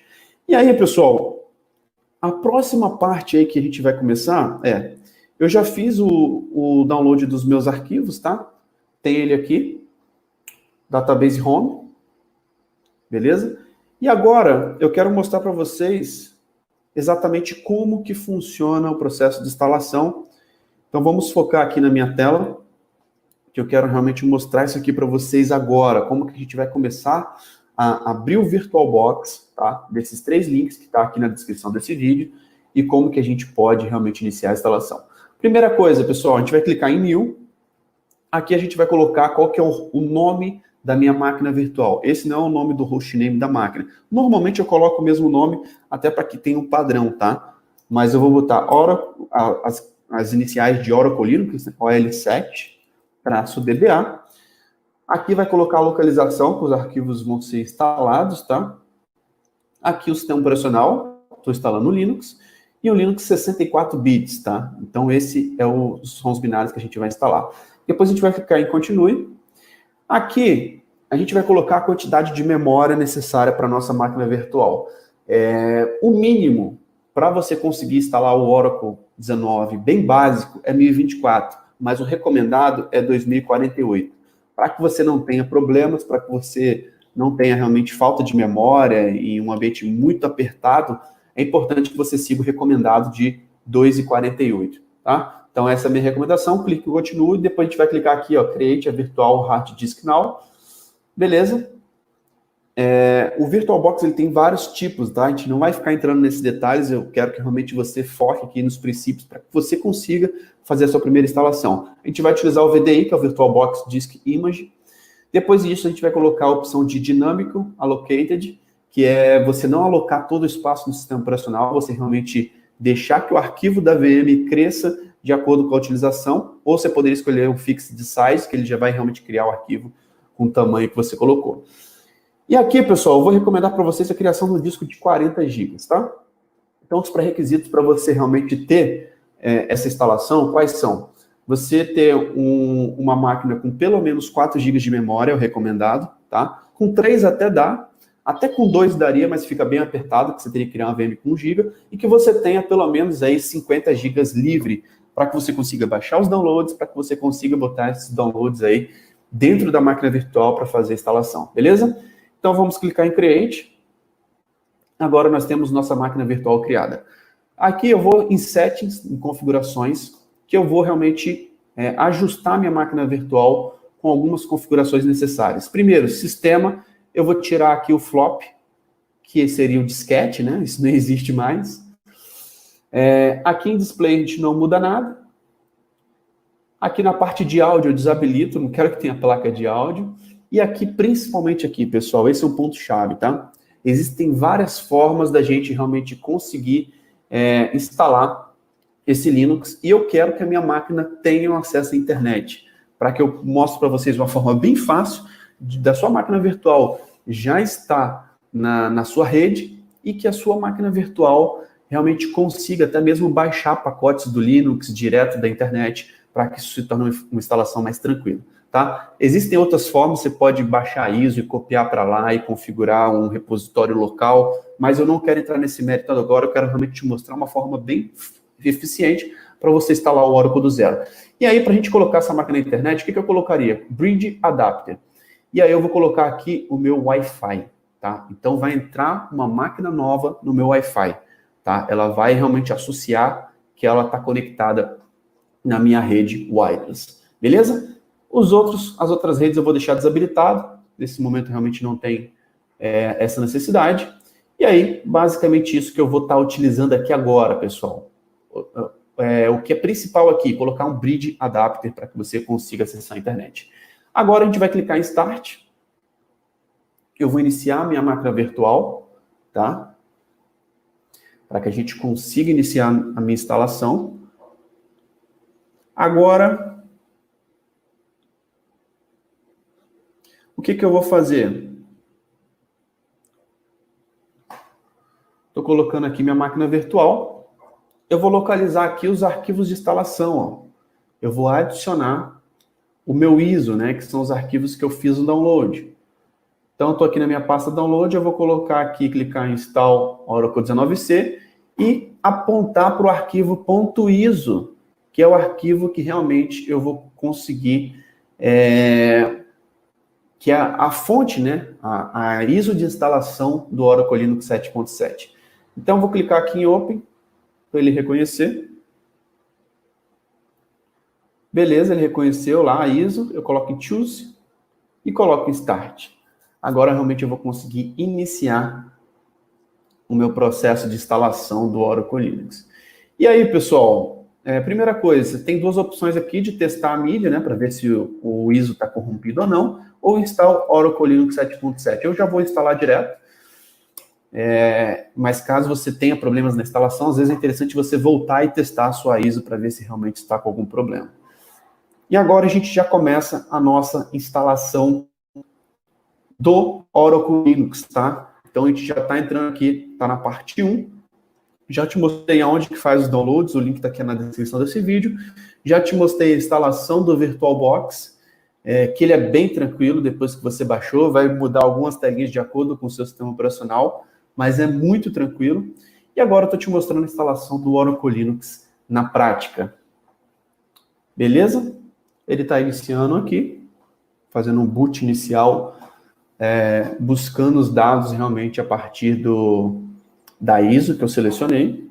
E aí, pessoal, a próxima parte aí que a gente vai começar eu já fiz o download dos meus arquivos, tá? Tem ele aqui, Database Home, beleza? E agora eu quero mostrar para vocês exatamente como que funciona o processo de instalação. Então vamos focar aqui na minha tela, que eu quero realmente mostrar isso aqui para vocês agora, como que a gente vai começar a abrir o VirtualBox, tá? Desses 3 links que está aqui na descrição desse vídeo, e como que a gente pode realmente iniciar a instalação. Primeira coisa, pessoal, a gente vai clicar em New. Aqui a gente vai colocar qual que é o nome da minha máquina virtual. Esse não é o nome do hostname da máquina. Normalmente eu coloco o mesmo nome, até para que tenha um padrão, tá? Mas eu vou botar Oracle, as iniciais de Oracle Linux, OL7-DBA. Aqui vai colocar a localização, que os arquivos vão ser instalados, tá? Aqui o sistema operacional, estou instalando o Linux, e o Linux 64 bits, tá? Então esses são os binários que a gente vai instalar. Depois a gente vai clicar em Continue. Aqui a gente vai colocar a quantidade de memória necessária para a nossa máquina virtual. O mínimo para você conseguir instalar o Oracle 19 bem básico é 1024, mas o recomendado é 2048. Para que você não tenha problemas, para que você não tenha realmente falta de memória em um ambiente muito apertado, é importante que você siga o recomendado de 2,48, tá? Então essa é a minha recomendação, clique em Continue, depois a gente vai clicar aqui, ó, Create a Virtual Hard Disk Now, beleza? O VirtualBox ele tem vários tipos, tá? A gente não vai ficar entrando nesses detalhes, eu quero que realmente você foque aqui nos princípios para que você consiga fazer a sua primeira instalação. A gente vai utilizar o VDI, que é o VirtualBox Disk Image. Depois disso, a gente vai colocar a opção de Dynamical Allocated, que é você não alocar todo o espaço no sistema operacional, você realmente deixar que o arquivo da VM cresça de acordo com a utilização, ou você poderia escolher um fixed size, que ele já vai realmente criar o arquivo com o tamanho que você colocou. E aqui, pessoal, eu vou recomendar para vocês a criação de um disco de 40 GB, tá? Então, os pré-requisitos para você realmente ter essa instalação, quais são? Você ter uma máquina com pelo menos 4 GB de memória, é o recomendado, tá? Com 3 até dá, até com 2 daria, mas fica bem apertado, que você teria que criar uma VM com 1 GB, e que você tenha pelo menos aí 50 GB livre, para que você consiga baixar os downloads, para que você consiga botar esses downloads aí dentro da máquina virtual para fazer a instalação, beleza? Então, vamos clicar em Create. Agora nós temos nossa máquina virtual criada. Aqui eu vou em Settings, em Configurações, que eu vou realmente ajustar minha máquina virtual com algumas configurações necessárias. Primeiro, Sistema, eu vou tirar aqui o flop, que seria o disquete, né? Isso não existe mais. Aqui em Display a gente não muda nada. Aqui na parte de áudio eu desabilito, não quero que tenha placa de áudio. E aqui, principalmente aqui, pessoal, esse é um ponto-chave, tá? Existem várias formas da gente realmente conseguir instalar esse Linux, e eu quero que a minha máquina tenha um acesso à internet, para que eu mostre para vocês uma forma bem fácil da sua máquina virtual já estar na sua rede, e que a sua máquina virtual realmente consiga até mesmo baixar pacotes do Linux direto da internet, para que isso se torne uma instalação mais tranquila. Tá? Existem outras formas, você pode baixar a ISO e copiar para lá e configurar um repositório local, mas eu não quero entrar nesse mérito agora, eu quero realmente te mostrar uma forma bem eficiente para você instalar o Oracle do zero. E aí, para a gente colocar essa máquina na internet, o que eu colocaria? Bridge Adapter. E aí eu vou colocar aqui o meu Wi-Fi, tá? Então vai entrar uma máquina nova no meu Wi-Fi, tá? Ela vai realmente associar que ela está conectada na minha rede wireless, beleza? As outras redes eu vou deixar desabilitado. Nesse momento realmente não tem essa necessidade. E aí, basicamente isso que eu vou estar utilizando aqui agora, pessoal. O que é principal aqui, colocar um Bridge Adapter para que você consiga acessar a internet. Agora a gente vai clicar em Start. Eu vou iniciar a minha máquina virtual, tá? Para que a gente consiga iniciar a minha instalação. Agora, o que eu vou fazer? Estou colocando aqui minha máquina virtual. Eu vou localizar aqui os arquivos de instalação. Ó. Eu vou adicionar o meu ISO, né, que são os arquivos que eu fiz o download. Então, estou aqui na minha pasta download, eu vou colocar aqui, clicar em Install Oracle 19c e apontar para o arquivo .iso, que é o arquivo que realmente eu vou conseguir... que é a fonte, né, a ISO de instalação do Oracle Linux 7.7. Então, eu vou clicar aqui em Open, para ele reconhecer. Beleza, ele reconheceu lá a ISO, eu coloco em Choose e coloco em Start. Agora, realmente, eu vou conseguir iniciar o meu processo de instalação do Oracle Linux. E aí, pessoal, primeira coisa, tem duas opções aqui de testar a mídia, né, para ver se o ISO está corrompido ou não, ou instalar Oracle Linux 7.7. Eu já vou instalar direto, mas caso você tenha problemas na instalação, às vezes é interessante você voltar e testar a sua ISO para ver se realmente está com algum problema. E agora a gente já começa a nossa instalação do Oracle Linux, tá? Então a gente já está entrando aqui, está na parte 1. Já te mostrei aonde que faz os downloads, o link está aqui na descrição desse vídeo. Já te mostrei a instalação do VirtualBox, que ele é bem tranquilo, depois que você baixou, vai mudar algumas tags de acordo com o seu sistema operacional, mas é muito tranquilo. E agora eu estou te mostrando a instalação do Oracle Linux na prática. Beleza? Ele está iniciando aqui, fazendo um boot inicial, buscando os dados realmente a partir da ISO que eu selecionei.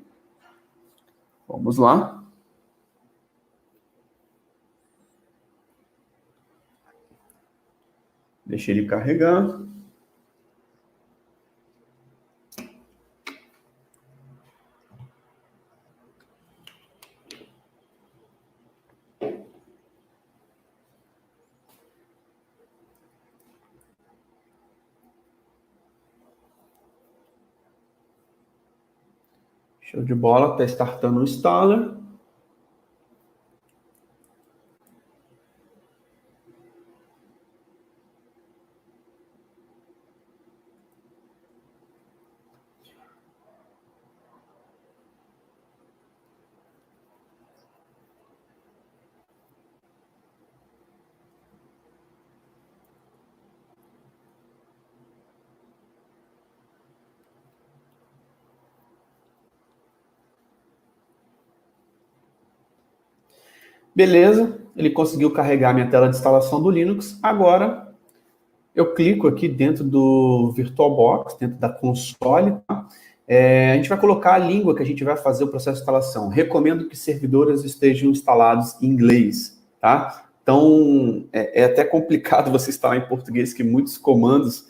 Vamos lá. Deixa ele carregar. Show de bola, está startando o installer. Beleza, ele conseguiu carregar minha tela de instalação do Linux. Agora, eu clico aqui dentro do VirtualBox, dentro da console. Tá? A gente vai colocar a língua que a gente vai fazer o processo de instalação. Recomendo que servidores estejam instalados em inglês, tá? Então, é até complicado você instalar em português, que muitos comandos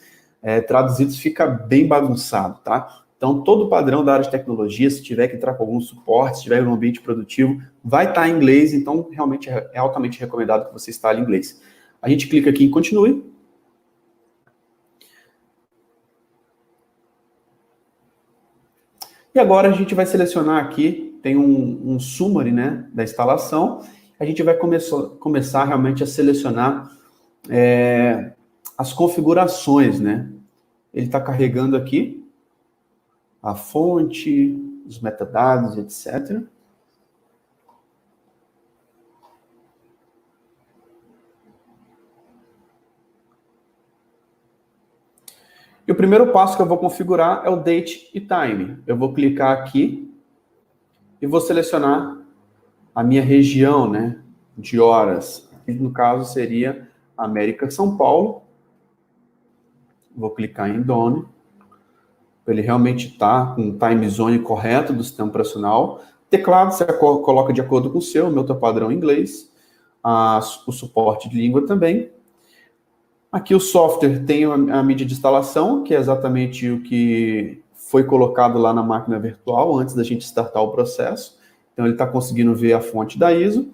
traduzidos fica bem bagunçado, tá? Então, todo o padrão da área de tecnologia, se tiver que entrar com algum suporte, se tiver um ambiente produtivo, vai estar em inglês, então realmente é altamente recomendado que você instale em inglês. A gente clica aqui em continue. E agora a gente vai selecionar aqui, tem um summary, né, da instalação. A gente vai começar realmente a selecionar as configurações, né? Ele está carregando aqui a fonte, os metadados, etc. E o primeiro passo que eu vou configurar é o Date e Time. Eu vou clicar aqui e vou selecionar a minha região, né, de horas. No caso seria América São Paulo. Vou clicar em Done. Ele realmente está com o time zone correto do sistema operacional. Teclado você coloca de acordo com o meu tá padrão em inglês. O suporte de língua também. Aqui o software tem a mídia de instalação, que é exatamente o que foi colocado lá na máquina virtual antes da gente startar o processo. Então ele está conseguindo ver a fonte da ISO.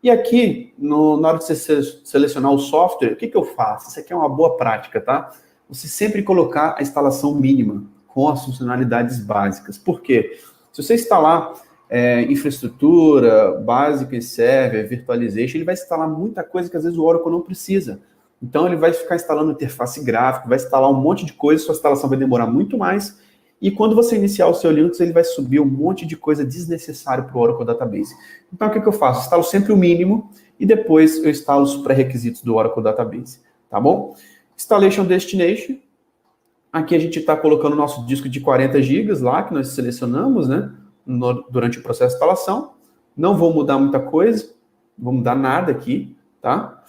E aqui, na hora de você selecionar o software, o que eu faço? Isso aqui é uma boa prática, tá? Você sempre colocar a instalação mínima, com as funcionalidades básicas. Por quê? Se você instalar infraestrutura básica em server, virtualization, ele vai instalar muita coisa que às vezes o Oracle não precisa. Então ele vai ficar instalando interface gráfica, vai instalar um monte de coisa, sua instalação vai demorar muito mais, e quando você iniciar o seu Linux, ele vai subir um monte de coisa desnecessária para o Oracle Database. Então o que eu faço? Instalo sempre o mínimo, e depois eu instalo os pré-requisitos do Oracle Database. Tá bom? Installation Destination. Aqui a gente está colocando o nosso disco de 40 GB lá, que nós selecionamos, né, durante o processo de instalação. Não vou mudar muita coisa, não vou mudar nada aqui, tá?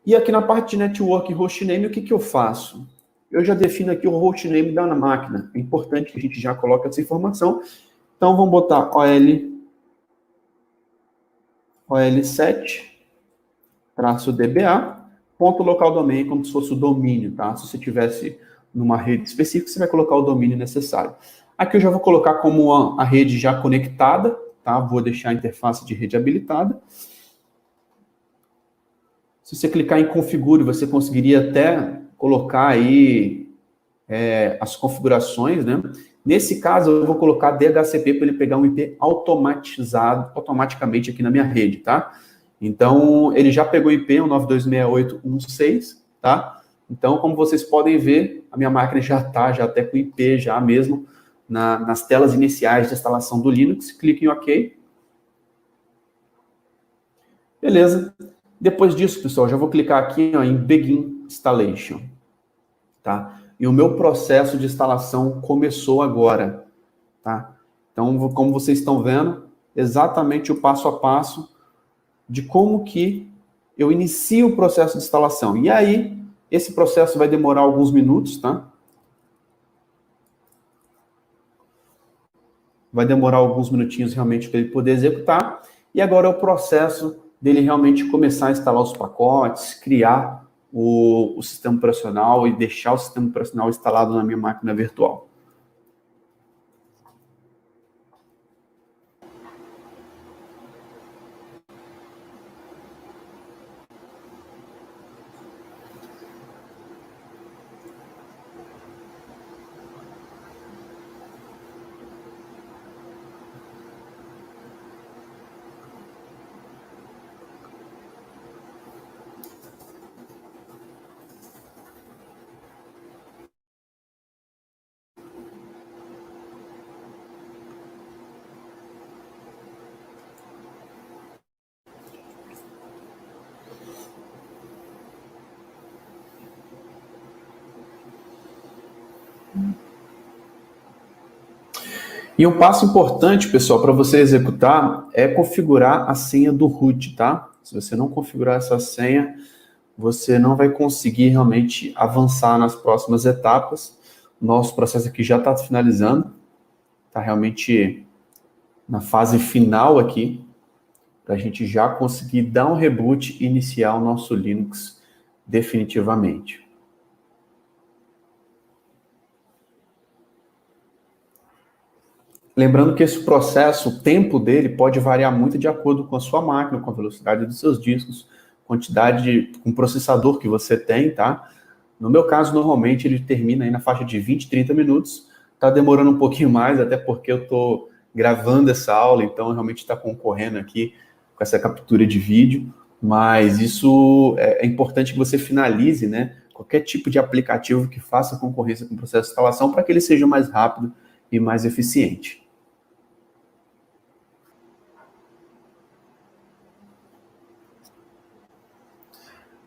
E aqui na parte de Network e Hostname, o que eu faço? Eu já defino aqui o hostname da máquina. É importante que a gente já coloque essa informação. Então, vamos botar OL7-DBA, ponto local domain, como se fosse o domínio, tá? Se você tivesse numa rede específica, você vai colocar o domínio necessário. Aqui eu já vou colocar como a rede já conectada, tá? Vou deixar a interface de rede habilitada. Se você clicar em configure, você conseguiria até colocar aí as configurações, né? Nesse caso, eu vou colocar DHCP para ele pegar um IP automaticamente aqui na minha rede, tá? Então, ele já pegou o IP, 192.68.1.6, tá? Então, como vocês podem ver, a minha máquina já está até com IP, já mesmo, nas telas iniciais de instalação do Linux. Clique em OK. Beleza. Depois disso, pessoal, já vou clicar aqui em Begin Installation. Tá? E o meu processo de instalação começou agora. Tá? Então, como vocês estão vendo, exatamente o passo a passo de como que eu inicio o processo de instalação. E aí, esse processo vai demorar alguns minutos, tá? Vai demorar alguns minutinhos realmente para ele poder executar. E agora é o processo dele realmente começar a instalar os pacotes, criar o sistema operacional e deixar o sistema operacional instalado na minha máquina virtual. E um passo importante, pessoal, para você executar é configurar a senha do root, tá? Se você não configurar essa senha, você não vai conseguir realmente avançar nas próximas etapas. Nosso processo aqui já está finalizando, está realmente na fase final aqui, para a gente já conseguir dar um reboot e iniciar o nosso Linux definitivamente. Lembrando que esse processo, o tempo dele pode variar muito de acordo com a sua máquina, com a velocidade dos seus discos, quantidade, com o processador que você tem, tá? No meu caso, normalmente ele termina aí na faixa de 20, 30 minutos. Tá demorando um pouquinho mais, até porque eu tô gravando essa aula, então realmente está concorrendo aqui com essa captura de vídeo, mas isso é importante que você finalize, né? Qualquer tipo de aplicativo que faça concorrência com o processo de instalação para que ele seja mais rápido e mais eficiente.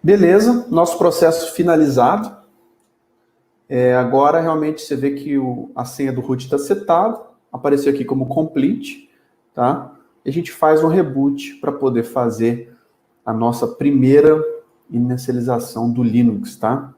Beleza, nosso processo finalizado. Agora, realmente, você vê que a senha do root está setada, apareceu aqui como complete, tá? E a gente faz um reboot para poder fazer a nossa primeira inicialização do Linux, tá?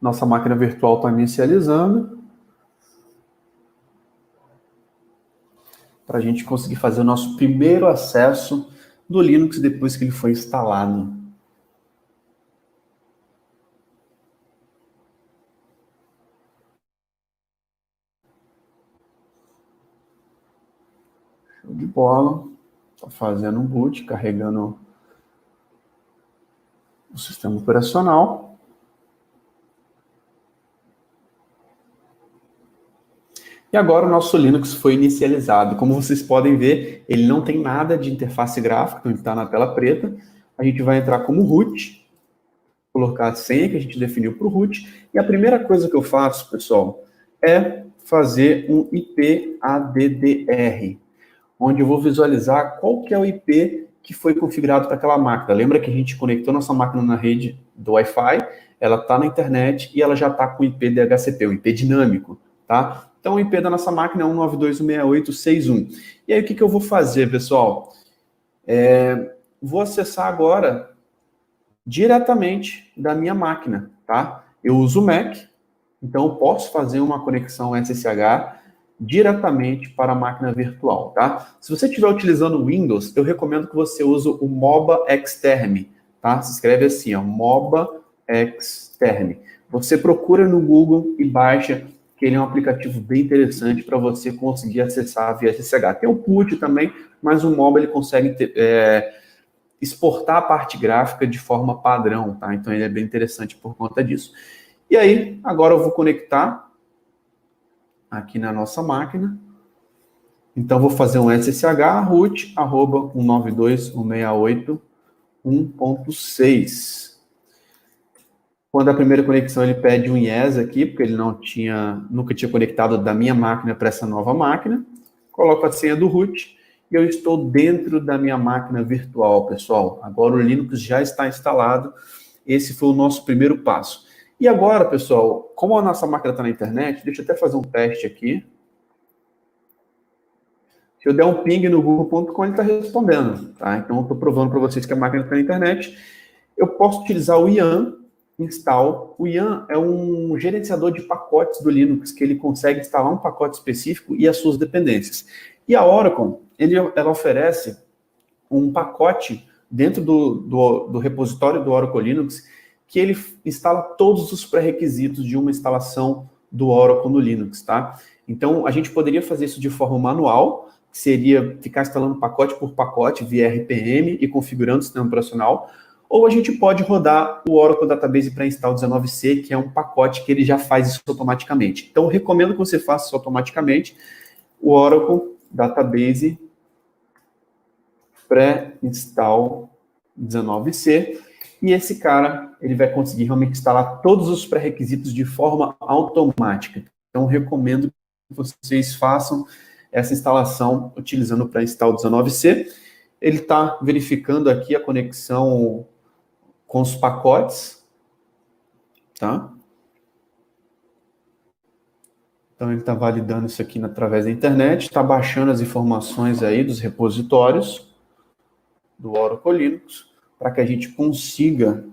Nossa máquina virtual está inicializando. Para a gente conseguir fazer o nosso primeiro acesso do Linux depois que ele foi instalado. Show de bola. Está fazendo um boot, carregando o sistema operacional. E agora o nosso Linux foi inicializado. Como vocês podem ver, ele não tem nada de interface gráfica, então ele está na tela preta. A gente vai entrar como root, colocar a senha que a gente definiu para o root. E a primeira coisa que eu faço, pessoal, é fazer um IP ADDR, onde eu vou visualizar qual que é o IP que foi configurado para aquela máquina. Lembra que a gente conectou nossa máquina na rede do Wi-Fi, ela está na internet e ela já está com o IP DHCP, um IP dinâmico, tá? Então, o IP da nossa máquina é 192.168.6.1. E aí, o que eu vou fazer, pessoal? Vou acessar agora diretamente da minha máquina, tá? Eu uso o Mac, então eu posso fazer uma conexão SSH diretamente para a máquina virtual, tá? Se você estiver utilizando o Windows, eu recomendo que você use o MOBA Xterm, tá? Se escreve assim, ó, MOBA Xterm. Você procura no Google e baixa, que ele é um aplicativo bem interessante para você conseguir acessar via SSH. Tem o PUT também, mas o MOBA ele consegue exportar a parte gráfica de forma padrão, tá? Então ele é bem interessante por conta disso. E aí, agora eu vou conectar aqui na nossa máquina. Então vou fazer um SSH root @192.168.1.6. Quando a primeira conexão ele pede um yes aqui, porque ele nunca tinha conectado da minha máquina para essa nova máquina. Coloco a senha do root e eu estou dentro da minha máquina virtual, pessoal. Agora o Linux já está instalado. Esse foi o nosso primeiro passo. E agora, pessoal, como a nossa máquina está na internet, deixa eu até fazer um teste aqui. Se eu der um ping no google.com, ele está respondendo, tá? Então, eu estou provando para vocês que a máquina está na internet. Eu posso utilizar o YAM install. O YAM é um gerenciador de pacotes do Linux, que ele consegue instalar um pacote específico e as suas dependências. E a Oracle, ela oferece um pacote dentro do repositório do Oracle Linux, que ele instala todos os pré-requisitos de uma instalação do Oracle no Linux, tá? Então, a gente poderia fazer isso de forma manual, que seria ficar instalando pacote por pacote via RPM e configurando o sistema operacional, ou a gente pode rodar o Oracle Database Pré-Install 19C, que é um pacote que ele já faz isso automaticamente. Então, eu recomendo que você faça isso automaticamente, o Oracle Database Pré-Install 19C. E esse cara, ele vai conseguir realmente instalar todos os pré-requisitos de forma automática. Então, recomendo que vocês façam essa instalação utilizando o pré-install 19C. Ele está verificando aqui a conexão com os pacotes, tá? Então, ele está validando isso aqui através da internet, está baixando as informações aí dos repositórios do Oracle Linux, para que a gente consiga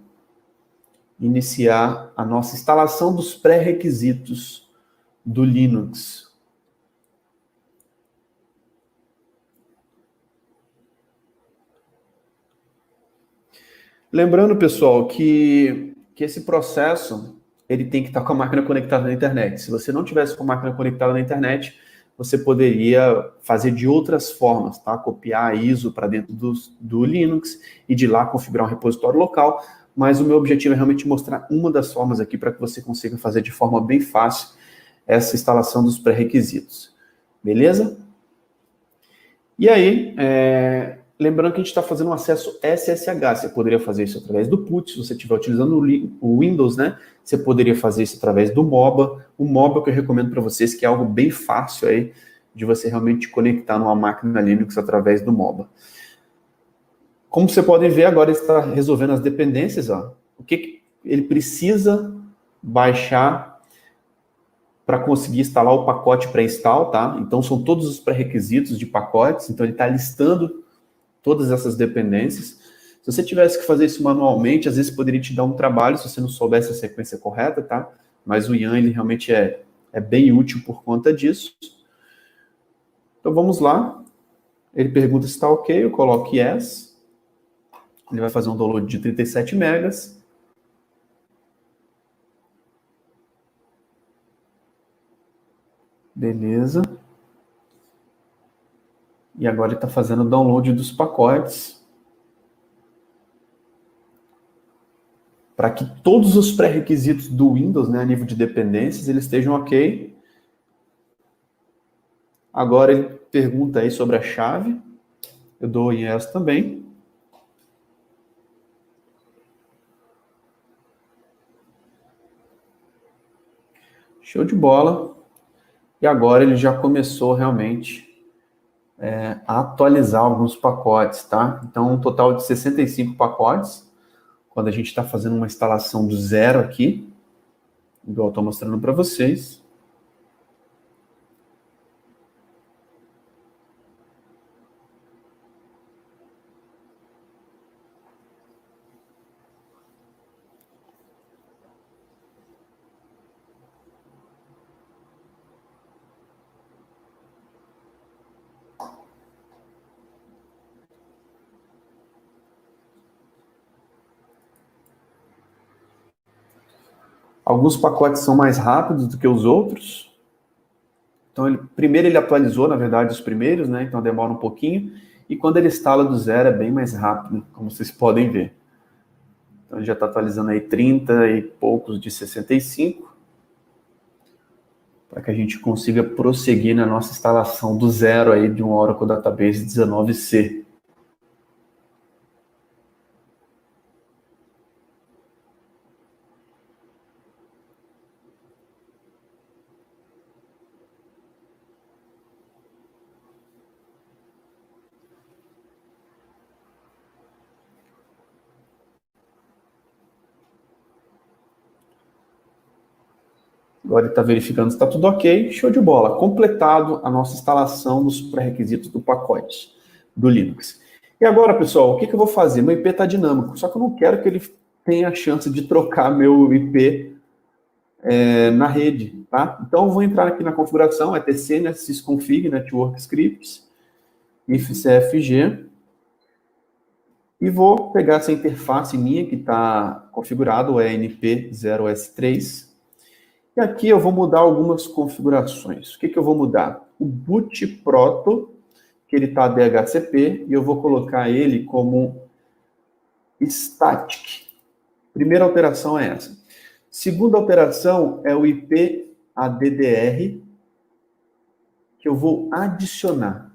iniciar a nossa instalação dos pré-requisitos do Linux. Lembrando, pessoal, que esse processo ele tem que estar com a máquina conectada na internet. Se você não tivesse com a máquina conectada na internet, você poderia fazer de outras formas, tá? Copiar a ISO para dentro do Linux e de lá configurar um repositório local, mas o meu objetivo é realmente mostrar uma das formas aqui para que você consiga fazer de forma bem fácil essa instalação dos pré-requisitos. Beleza? E aí, lembrando que a gente está fazendo um acesso SSH, você poderia fazer isso através do PUT, se você estiver utilizando o Windows, né? Você poderia fazer isso através do MOBA. O MOBA que eu recomendo para vocês, que é algo bem fácil aí de você realmente conectar numa máquina Linux através do MOBA. Como vocês podem ver, agora ele está resolvendo as dependências, ó. O que ele precisa baixar para conseguir instalar o pacote pré-install, tá? Então, são todos os pré-requisitos de pacotes, então ele está listando todas essas dependências. Se você tivesse que fazer isso manualmente, às vezes poderia te dar um trabalho se você não soubesse a sequência correta, tá? Mas o Ian, ele realmente é bem útil por conta disso. Então, vamos lá. Ele pergunta se está ok, eu coloco yes. Ele vai fazer um download de 37 megas. Beleza. E agora ele está fazendo o download dos pacotes para que todos os pré-requisitos do Windows, né, a nível de dependências, eles estejam ok. Agora ele pergunta aí sobre a chave. Eu dou yes também. Show de bola. E agora ele já começou realmente a atualizar alguns pacotes, tá? Então, um total de 65 pacotes, quando a gente está fazendo uma instalação do zero aqui, igual eu estou mostrando para vocês. Alguns pacotes são mais rápidos do que os outros. Então, primeiro ele atualizou, na verdade, os primeiros, né? Então, demora um pouquinho. E quando ele instala do zero, é bem mais rápido, como vocês podem ver. Então, ele já está atualizando aí 30 e poucos de 65. Para que a gente consiga prosseguir na nossa instalação do zero aí de um Oracle Database 19C. Agora ele está verificando se está tudo ok. Show de bola. Completado a nossa instalação dos pré-requisitos do pacote do Linux. E agora, pessoal, o que eu vou fazer? Meu IP está dinâmico, só que eu não quero que ele tenha a chance de trocar meu IP na rede, tá? Então, eu vou entrar aqui na configuração, etc, né, sysconfig, network scripts, ifcfg, e vou pegar essa interface minha que está configurado, o ENP0S3, e aqui eu vou mudar algumas configurações. O que eu vou mudar? O boot proto, que ele está DHCP, e eu vou colocar ele como static. Primeira alteração é essa. Segunda alteração é o IP ADDR, que eu vou adicionar.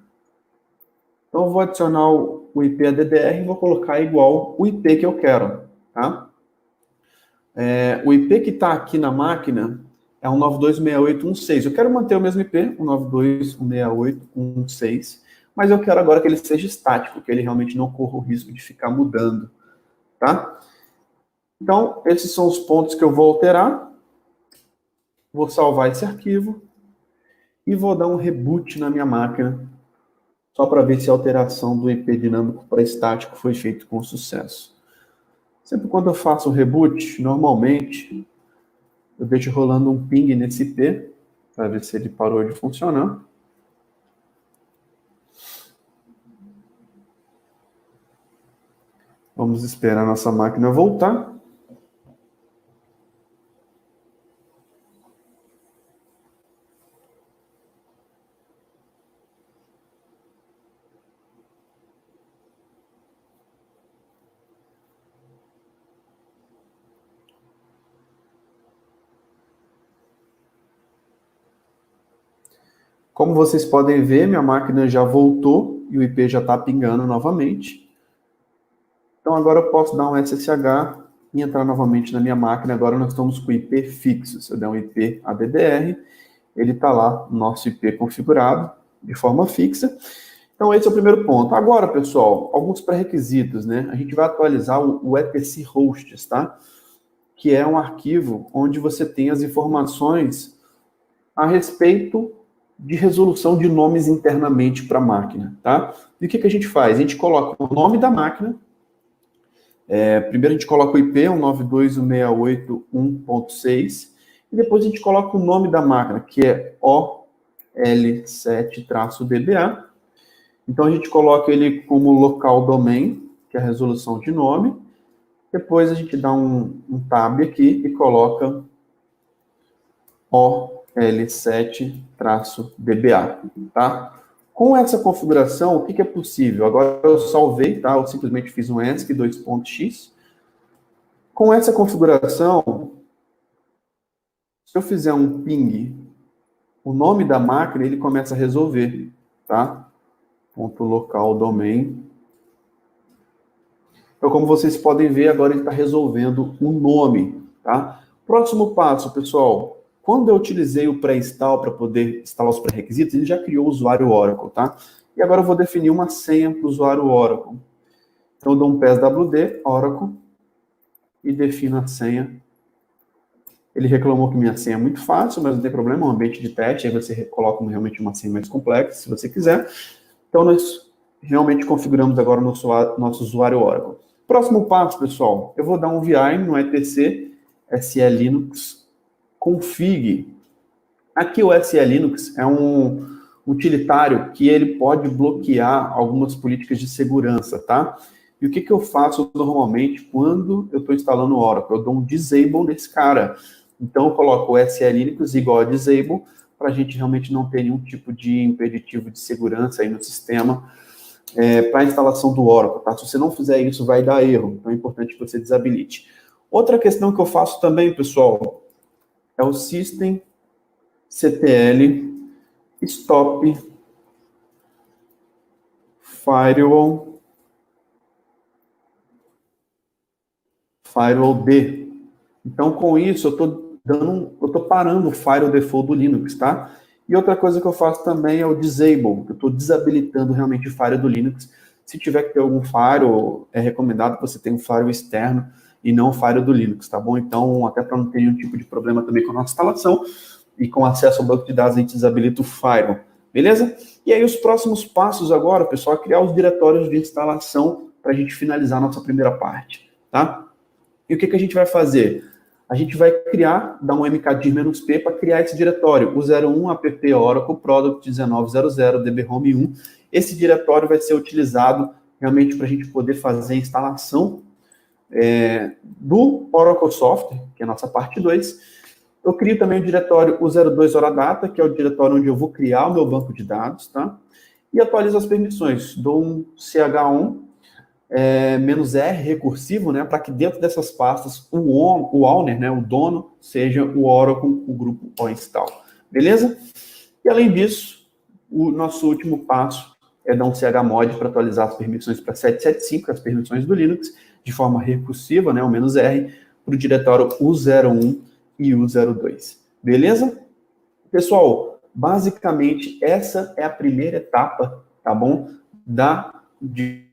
Então, eu vou adicionar o IP ADDR e vou colocar igual o IP que eu quero. tá? O IP que está aqui na máquina é 192.168.1.6. Eu quero manter o mesmo IP, 192.168.1.6, mas eu quero agora que ele seja estático, que ele realmente não corra o risco de ficar mudando, tá? Então, esses são os pontos que eu vou alterar. Vou salvar esse arquivo e vou dar um reboot na minha máquina, só para ver se a alteração do IP dinâmico para estático foi feita com sucesso. Sempre quando eu faço o reboot, normalmente, eu deixo rolando um ping nesse IP, para ver se ele parou de funcionar. Vamos esperar a nossa máquina voltar. Como vocês podem ver, minha máquina já voltou e o IP já está pingando novamente. Então agora eu posso dar um SSH e entrar novamente na minha máquina. Agora nós estamos com o IP fixo. Se eu der um IP ADDR, ele está lá, nosso IP configurado de forma fixa. Então esse é o primeiro ponto. Agora, pessoal, alguns pré-requisitos, né? A gente vai atualizar o etc hosts, tá? Que é um arquivo onde você tem as informações a respeito de resolução de nomes internamente para a máquina, tá? E o que a gente faz? A gente coloca o nome da máquina, primeiro a gente coloca o IP, 192.168.1.6, e depois a gente coloca o nome da máquina, que é OL7-DBA. Então a gente coloca ele como local domain, que é a resolução de nome. Depois a gente dá um tab aqui e coloca OL7-DBA, tá? Com essa configuração, o que é possível? Agora eu salvei, tá? Eu simplesmente fiz um ESC 2.x. Com essa configuração, se eu fizer um ping, o nome da máquina, ele começa a resolver, tá? Ponto local domain. Então, como vocês podem ver, agora ele está resolvendo um nome, tá? Próximo passo, pessoal. Quando eu utilizei o pré-install para poder instalar os pré-requisitos, ele já criou o usuário Oracle, tá? E agora eu vou definir uma senha para o usuário Oracle. Então, eu dou um PSWD, Oracle, e defino a senha. Ele reclamou que minha senha é muito fácil, mas não tem problema, é um ambiente de teste, aí você coloca realmente uma senha mais complexa, se você quiser. Então, nós realmente configuramos agora o nosso usuário Oracle. Próximo passo, pessoal, eu vou dar um VI no etc SE Linux config. Aqui o SE Linux é um utilitário que ele pode bloquear algumas políticas de segurança, tá? E o que eu faço normalmente quando eu estou instalando o Oracle? Eu dou um disable nesse cara. Então eu coloco o SE Linux igual a disable para a gente realmente não ter nenhum tipo de impeditivo de segurança aí no sistema para a instalação do Oracle, tá? Se você não fizer isso, vai dar erro. Então é importante que você desabilite. Outra questão que eu faço também, pessoal, é o systemctl stop firewall D. Então, com isso, eu tô parando o firewall default do Linux, tá? E outra coisa que eu faço também é o disable, que eu estou desabilitando realmente o firewall do Linux. Se tiver que ter algum firewall, é recomendado que você tenha um firewall externo e não o firewall do Linux, tá bom? Então, até para não ter nenhum tipo de problema também com a nossa instalação e com acesso ao banco de dados, a gente desabilita o firewall, beleza? E aí, os próximos passos agora, pessoal, é criar os diretórios de instalação para a gente finalizar a nossa primeira parte, tá? E o que a gente vai fazer? A gente vai dar um mkdir-p para criar esse diretório, o 01 app Oracle Product 1900 dbhome 1. Esse diretório vai ser utilizado realmente para a gente poder fazer a instalação do Oracle Software, que é a nossa parte 2. Eu crio também o diretório o 02 Horadata, que é o diretório onde eu vou criar o meu banco de dados, tá? E atualizo as permissões. Dou um ch1 -r recursivo, né, para que dentro dessas pastas o owner, né, o dono, seja o Oracle, o grupo OInstall. Beleza? E além disso, o nosso último passo é dar um chmod para atualizar as permissões para 775, as permissões do Linux, de forma recursiva, né, o "-r", para o diretório U01 e U02. Beleza? Pessoal, basicamente essa é a primeira etapa, tá bom? De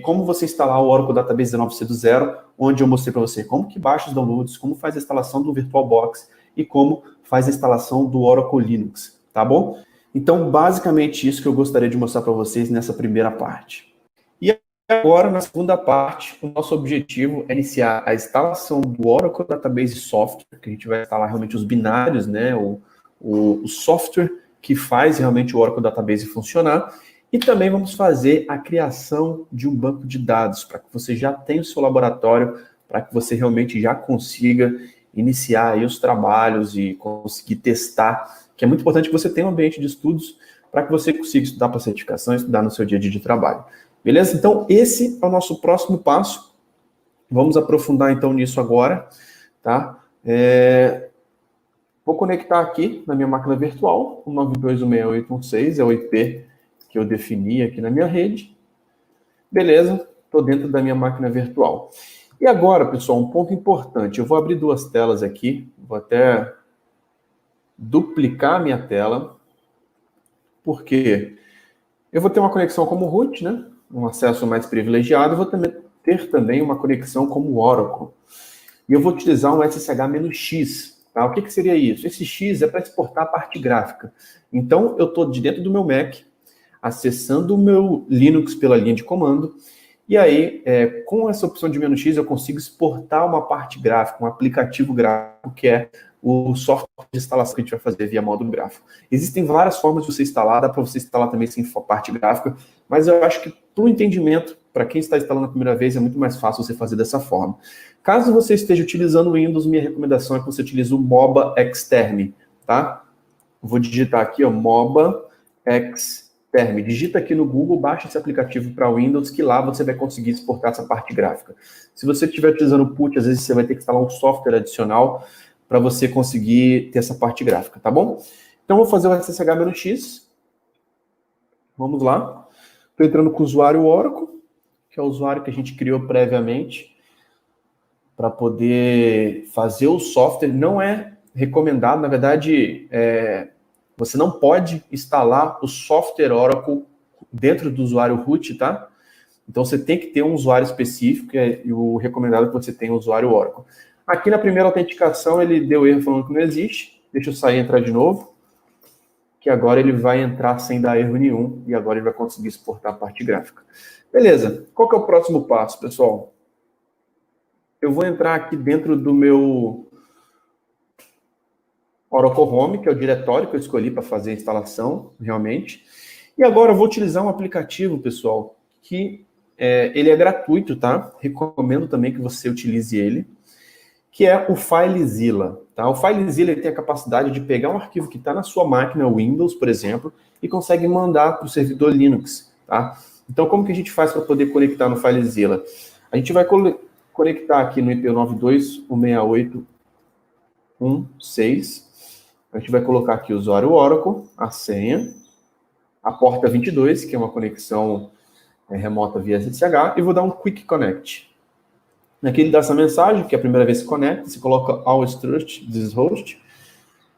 como você instalar o Oracle Database 19c do zero, onde eu mostrei para você como que baixa os downloads, como faz a instalação do VirtualBox e como faz a instalação do Oracle Linux, tá bom? Então, basicamente isso que eu gostaria de mostrar para vocês nessa primeira parte. E agora, na segunda parte, o nosso objetivo é iniciar a instalação do Oracle Database Software, que a gente vai instalar realmente os binários, né, o software que faz realmente o Oracle Database funcionar, e também vamos fazer a criação de um banco de dados, para que você já tenha o seu laboratório, para que você realmente já consiga iniciar aí os trabalhos e conseguir testar, que é muito importante que você tenha um ambiente de estudos para que você consiga estudar para certificação, estudar no seu dia a dia de trabalho. Beleza? Então, esse é o nosso próximo passo. Vamos aprofundar, então, nisso agora, tá? Vou conectar aqui na minha máquina virtual, o 92.168.1.6, é o IP que eu defini aqui na minha rede. Beleza? Estou dentro da minha máquina virtual. E agora, pessoal, um ponto importante. Eu vou abrir duas telas aqui. Vou até duplicar a minha tela, porque eu vou ter uma conexão como root, né? Um acesso mais privilegiado. Eu vou ter também uma conexão como Oracle. E eu vou utilizar um SSH-X. Tá? O que seria isso? Esse X é para exportar a parte gráfica. Então, eu estou de dentro do meu Mac, acessando o meu Linux pela linha de comando, e aí, com essa opção de "-x", eu consigo exportar uma parte gráfica, um aplicativo gráfico, que é o software de instalação que a gente vai fazer via módulo gráfico. Existem várias formas de você instalar, dá para você instalar também sem parte gráfica, mas eu acho que, para o entendimento, para quem está instalando a primeira vez, é muito mais fácil você fazer dessa forma. Caso você esteja utilizando o Windows, minha recomendação é que você utilize o MOBA Xterm, tá? Vou digitar aqui, ó, MOBA Xterm. Digita aqui no Google, baixa esse aplicativo para Windows, que lá você vai conseguir exportar essa parte gráfica. Se você estiver utilizando o PUT, às vezes você vai ter que instalar um software adicional para você conseguir ter essa parte gráfica, tá bom? Então, vou fazer o SSH-X. Vamos lá. Estou entrando com o usuário Oracle, que é o usuário que a gente criou previamente para poder fazer o software. Não é recomendado, na verdade, você não pode instalar o software Oracle dentro do usuário root, tá? Então, você tem que ter um usuário específico, e o recomendado é que você tenha o usuário Oracle. Aqui na primeira autenticação, ele deu erro falando que não existe. Deixa eu sair e entrar de novo, que agora ele vai entrar sem dar erro nenhum, e agora ele vai conseguir exportar a parte gráfica. Beleza. Qual que é o próximo passo, pessoal? Eu vou entrar aqui dentro do meu Oracle Home, que é o diretório que eu escolhi para fazer a instalação, realmente. E agora eu vou utilizar um aplicativo, pessoal, que ele é gratuito, tá? Recomendo também que você utilize ele, que é o FileZilla, tá? O FileZilla ele tem a capacidade de pegar um arquivo que está na sua máquina Windows, por exemplo, e consegue mandar para o servidor Linux, tá? Então, como que a gente faz para poder conectar no FileZilla? A gente vai conectar aqui no IP 92.168.1.6. A gente vai colocar aqui o usuário Oracle, a senha, a porta 22, que é uma conexão remota via SSH, e vou dar um Quick Connect. Aqui ele dá essa mensagem, que é a primeira vez que se conecta, você coloca Always Trust this host,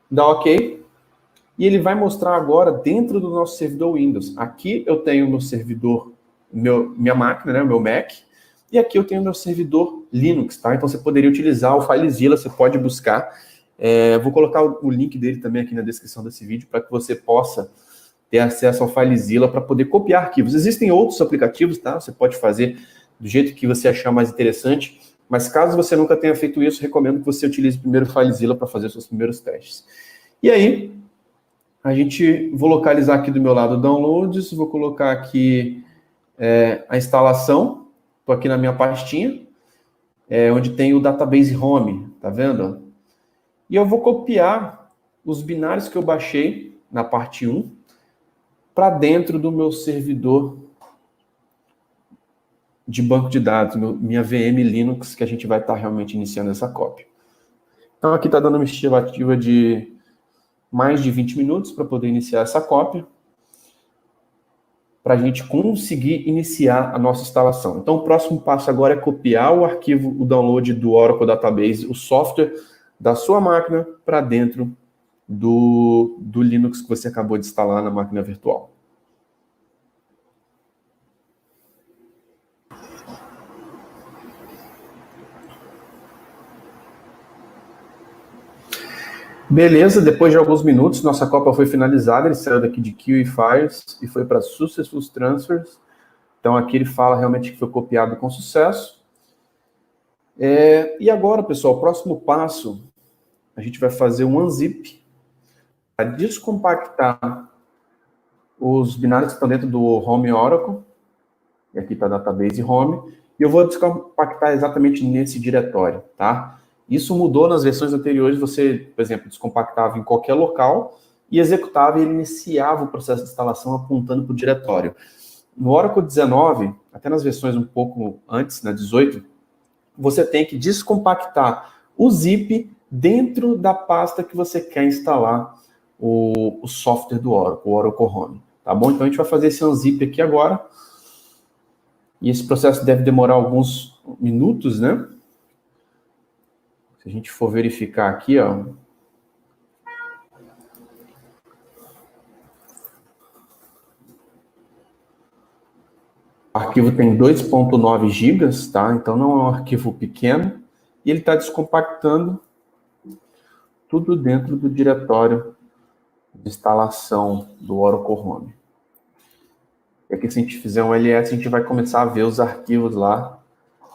dá OK, e ele vai mostrar agora dentro do nosso servidor Windows. Aqui eu tenho meu servidor, minha máquina, né, o meu Mac, e aqui eu tenho meu servidor Linux, tá? Então você poderia utilizar o FileZilla, você pode buscar. Vou colocar o link dele também aqui na descrição desse vídeo, para que você possa ter acesso ao FileZilla para poder copiar arquivos. Existem outros aplicativos, tá? Você pode fazer do jeito que você achar mais interessante, mas caso você nunca tenha feito isso, recomendo que você utilize primeiro o FileZilla para fazer os seus primeiros testes. E aí, vou localizar aqui do meu lado Downloads, vou colocar aqui a instalação, estou aqui na minha pastinha, onde tem o Database Home, tá vendo? E eu vou copiar os binários que eu baixei na parte 1 para dentro do meu servidor de banco de dados, minha VM Linux, que a gente vai estar realmente iniciando essa cópia. Então, aqui está dando uma estimativa de mais de 20 minutos para poder iniciar essa cópia. para a gente conseguir iniciar a nossa instalação. Então, o próximo passo agora é copiar o arquivo, o download do Oracle Database, o software da sua máquina para dentro do Linux que você acabou de instalar na máquina virtual. Beleza, depois de alguns minutos, nossa copa foi finalizada, ele saiu daqui de QE Files e foi para Successful Transfers. Então aqui ele fala realmente que foi copiado com sucesso. E agora, pessoal, o próximo passo, a gente vai fazer um unzip para descompactar os binários que estão dentro do Home Oracle. E aqui está Database Home. E eu vou descompactar exatamente nesse diretório, tá? Isso mudou nas versões anteriores, você, por exemplo, descompactava em qualquer local e executava e ele iniciava o processo de instalação apontando para o diretório. No Oracle 19, até nas versões um pouco antes, na 18, você tem que descompactar o zip dentro da pasta que você quer instalar o software do Oracle, o Oracle Home. Tá bom? Então a gente vai fazer esse unzip aqui agora. E esse processo deve demorar alguns minutos, né? Se a gente for verificar aqui, ó. O arquivo tem 2.9 GB, tá? Então não é um arquivo pequeno. E ele está descompactando tudo dentro do diretório de instalação do Oracle Home. E aqui, se a gente fizer um ls, a gente vai começar a ver os arquivos lá,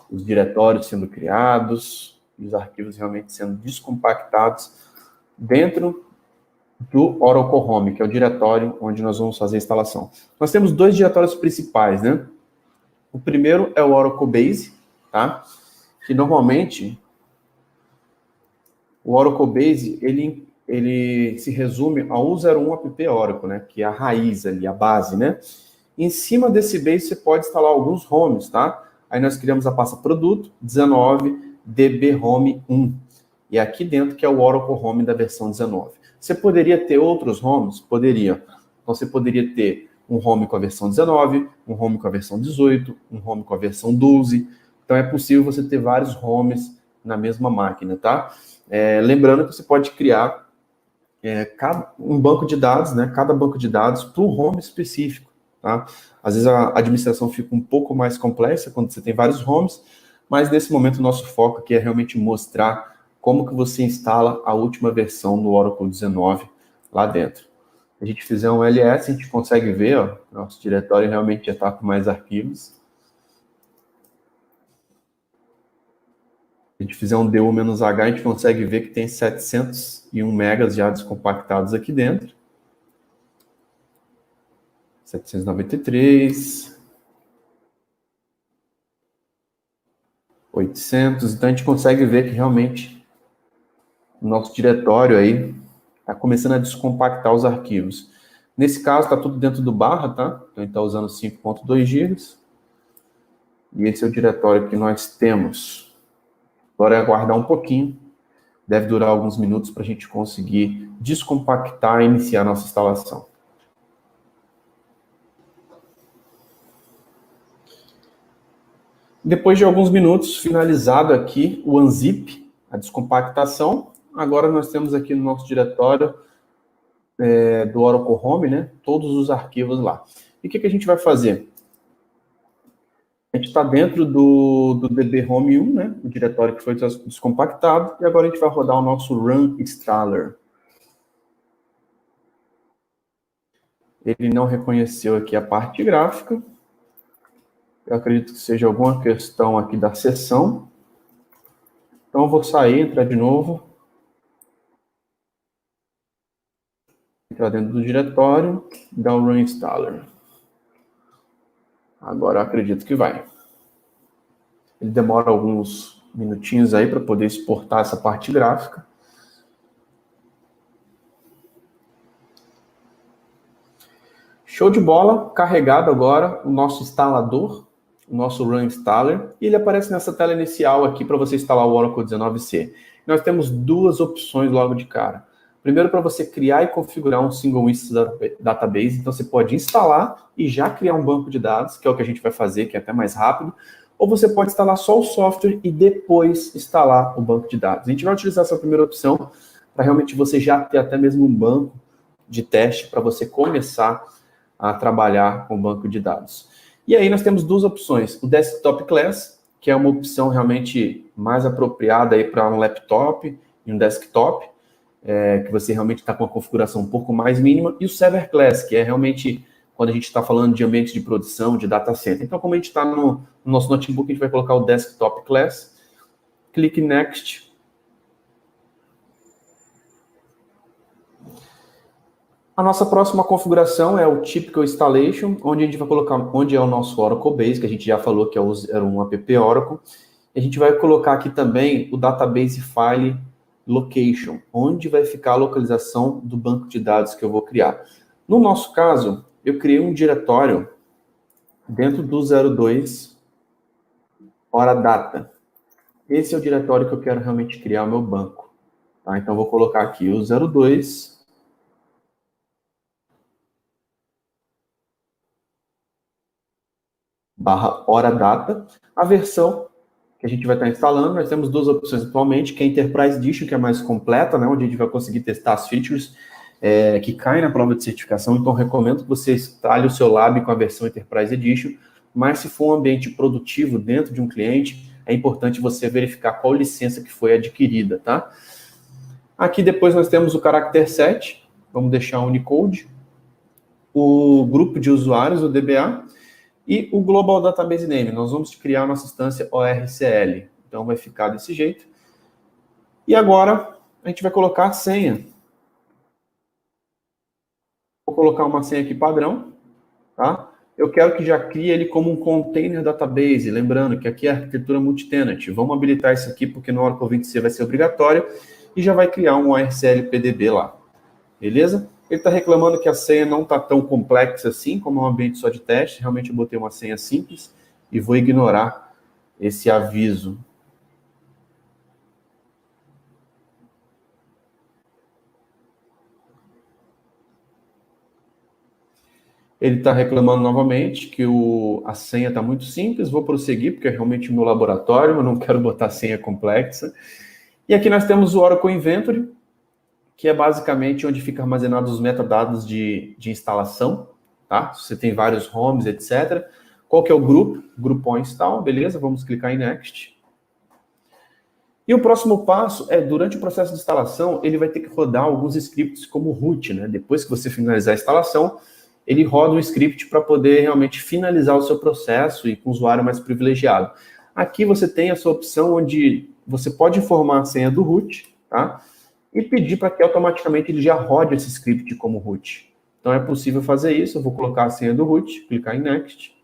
os diretórios sendo criados, e os arquivos realmente sendo descompactados dentro do Oracle Home, que é o diretório onde nós vamos fazer a instalação. Nós temos dois diretórios principais, né? O primeiro é o Oracle Base, tá? Que normalmente o Oracle Base, ele se resume ao 101 app Oracle, né? Que é a raiz ali, a base, né? Em cima desse base você pode instalar alguns homes, tá? Aí nós criamos a pasta produto 19 DB Home 1. E aqui dentro que é o Oracle Home da versão 19. Você poderia ter outros homes? Poderia. Então você poderia ter um home com a versão 19, um home com a versão 18, um home com a versão 12. Então é possível você ter vários homes na mesma máquina, tá? Lembrando que você pode criar um banco de dados, né? Cada banco de dados para um home específico, tá? Às vezes a administração fica um pouco mais complexa quando você tem vários homes, mas nesse momento o nosso foco aqui é realmente mostrar como que você instala a última versão do Oracle 19 lá dentro. Se a gente fizer um ls, a gente consegue ver, ó, nosso diretório realmente já está com mais arquivos. Se a gente fizer um du-h, a gente consegue ver que tem 701 megas já descompactados aqui dentro. 793... 800, então a gente consegue ver que realmente o nosso diretório aí está começando a descompactar os arquivos. Nesse caso está tudo dentro do barra, tá? Então a gente está usando 5.2 GB. E esse é o diretório que nós temos. Agora é aguardar um pouquinho, deve durar alguns minutos para a gente conseguir descompactar e iniciar a nossa instalação. Depois de alguns minutos, finalizado aqui o unzip, a descompactação, agora nós temos aqui no nosso diretório do Oracle Home, né, todos os arquivos lá. E o que a gente vai fazer? A gente está dentro do DB Home 1, né, o diretório que foi descompactado, e agora a gente vai rodar o nosso Run Installer. Ele não reconheceu aqui a parte gráfica. Eu acredito que seja alguma questão aqui da sessão. Então, eu vou sair, entrar de novo. Entrar dentro do diretório, dar o Run Installer. Agora, eu acredito que vai. Ele demora alguns minutinhos aí para poder exportar essa parte gráfica. Show de bola. Carregado agora o nosso instalador, o nosso Run Installer, e ele aparece nessa tela inicial aqui para você instalar o Oracle 19c. Nós temos duas opções logo de cara. Primeiro, para você criar e configurar um single instance database, então você pode instalar e já criar um banco de dados, que é o que a gente vai fazer, que é até mais rápido, ou você pode instalar só o software e depois instalar o banco de dados. A gente vai utilizar essa primeira opção para realmente você já ter até mesmo um banco de teste para você começar a trabalhar com o banco de dados. E aí nós temos duas opções, o Desktop Class, que é uma opção realmente mais apropriada aí para um laptop e um desktop, que você realmente está com uma configuração um pouco mais mínima, e o Server Class, que é realmente quando a gente está falando de ambiente de produção, de data center. Então, como a gente está no nosso notebook, a gente vai colocar o Desktop Class, clique Next. A nossa próxima configuração é o Typical Installation, onde a gente vai colocar onde é o nosso Oracle Base, que a gente já falou que era um app Oracle. A gente vai colocar aqui também o Database File Location, onde vai ficar a localização do banco de dados que eu vou criar. No nosso caso, eu criei um diretório dentro do 02 hora data. Esse é o diretório que eu quero realmente criar o meu banco. Tá? Então, eu vou colocar aqui o 02 barra hora data. A versão que a gente vai estar instalando, nós temos duas opções atualmente, que é a Enterprise Edition, que é mais completa, né, onde a gente vai conseguir testar as features que caem na prova de certificação. Então, recomendo que você instale o seu lab com a versão Enterprise Edition, mas se for um ambiente produtivo dentro de um cliente, é importante você verificar qual licença que foi adquirida, tá? Aqui depois nós temos o Character Set, vamos deixar o Unicode, o grupo de usuários, o DBA, e o Global Database Name. Nós vamos criar a nossa instância ORCL. Então, vai ficar desse jeito. E agora, a gente vai colocar a senha. Vou colocar uma senha aqui padrão, tá? Eu quero que já crie ele como um container database. Lembrando que aqui é a arquitetura multitenant. Vamos habilitar isso aqui, porque no Oracle 20C vai ser obrigatório. E já vai criar um ORCL PDB lá. Beleza? Ele está reclamando que a senha não está tão complexa assim, como é um ambiente só de teste. Realmente eu botei uma senha simples e vou ignorar esse aviso. Ele está reclamando novamente que a senha está muito simples. Vou prosseguir, porque é realmente o meu laboratório, eu não quero botar senha complexa. E aqui nós temos o Oracle Inventory, que é basicamente onde ficam armazenados os metadados de instalação, tá? Você tem vários homes, etc. Qual que é o grupo? Grupo install, beleza? Vamos clicar em Next. E o próximo passo é, durante o processo de instalação, ele vai ter que rodar alguns scripts como root, né? Depois que você finalizar a instalação, ele roda um script para poder realmente finalizar o seu processo e com o usuário mais privilegiado. Aqui você tem essa opção onde você pode informar a senha do root, tá? E pedir para que automaticamente ele já rode esse script como root. Então é possível fazer isso. Eu vou colocar a senha do root, clicar em Next.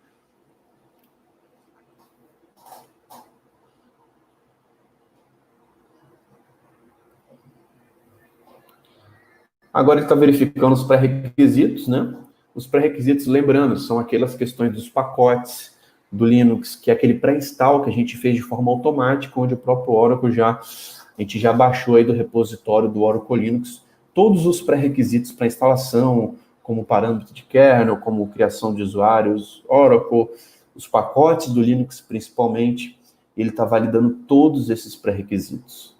Agora ele está verificando os pré-requisitos, né? Os pré-requisitos, lembrando, são aquelas questões dos pacotes do Linux, que é aquele pré-install que a gente fez de forma automática, onde o próprio Oracle a gente já baixou aí do repositório do Oracle Linux todos os pré-requisitos para instalação, como parâmetro de kernel, como criação de usuários, Oracle, os pacotes do Linux principalmente. Ele está validando todos esses pré-requisitos.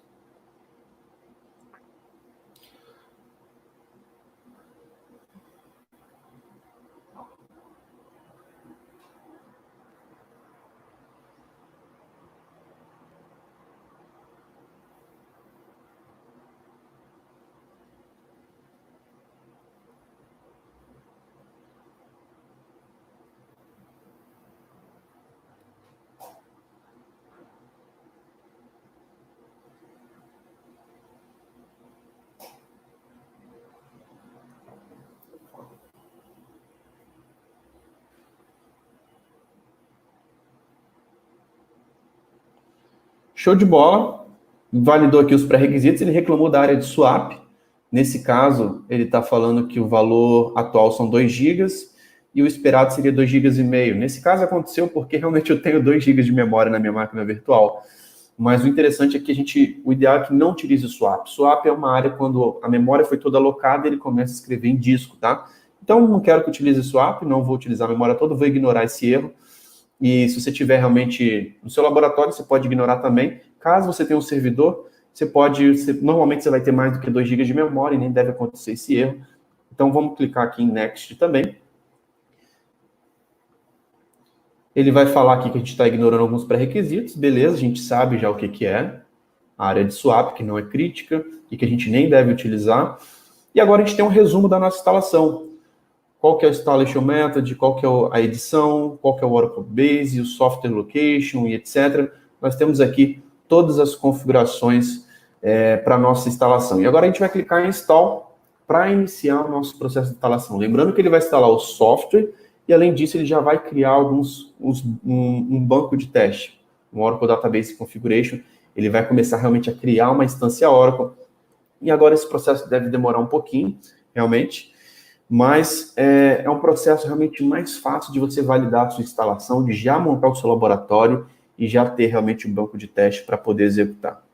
Show de bola. Validou aqui os pré-requisitos. Ele reclamou da área de swap. Nesse caso, ele está falando que o valor atual são 2 GB e o esperado seria 2,5 GB. Nesse caso, aconteceu porque realmente eu tenho 2 GB de memória na minha máquina virtual. mas o interessante é que o ideal é que não utilize o swap. Swap é uma área quando a memória foi toda alocada, ele começa a escrever em disco, tá? Então, não quero que utilize swap, não vou utilizar a memória toda, vou ignorar esse erro. E se você tiver realmente no seu laboratório, você pode ignorar também. Caso você tenha um servidor, normalmente você vai ter mais do que 2 GB de memória e nem deve acontecer esse erro. Então, vamos clicar aqui em Next também. Ele vai falar aqui que a gente está ignorando alguns pré-requisitos. Beleza, a gente sabe já o que é a área de swap, que não é crítica e que a gente nem deve utilizar. E agora a gente tem um resumo da nossa instalação. Qual que é o installation method, qual que é a edição, qual que é o Oracle Base, o software location e etc. Nós temos aqui todas as configurações para a nossa instalação. E agora a gente vai clicar em Install para iniciar o nosso processo de instalação. Lembrando que ele vai instalar o software e, além disso, ele já vai criar um banco de teste, um Oracle Database Configuration. Ele vai começar realmente a criar uma instância Oracle. E agora esse processo deve demorar um pouquinho, realmente, mas é um processo realmente mais fácil de você validar a sua instalação, de já montar o seu laboratório e já ter realmente um banco de teste para poder executar.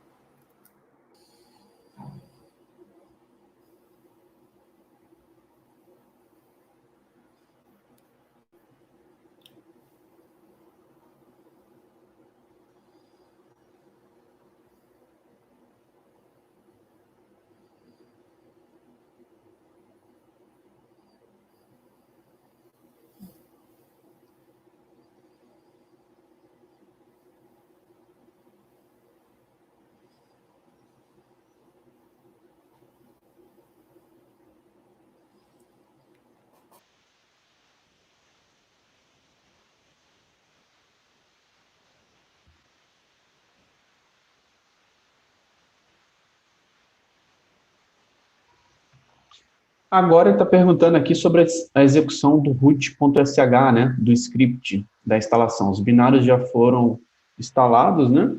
Agora ele está perguntando aqui sobre a execução do root.sh, né, do script da instalação. Os binários já foram instalados, né,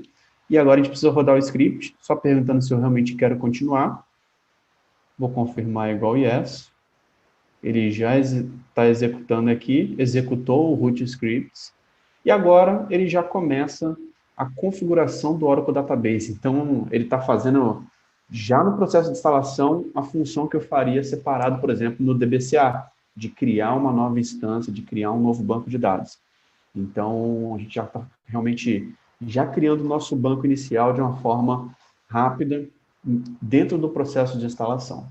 e agora a gente precisa rodar o script, só perguntando se eu realmente quero continuar. Vou confirmar igual yes. Ele já está executando aqui, executou o root scripts, e agora ele já começa a configuração do Oracle Database. Então, ele está fazendo, já no processo de instalação, a função que eu faria separado, por exemplo, no DBCA, de criar uma nova instância, de criar um novo banco de dados. Então, a gente já está realmente já criando o nosso banco inicial de uma forma rápida, dentro do processo de instalação.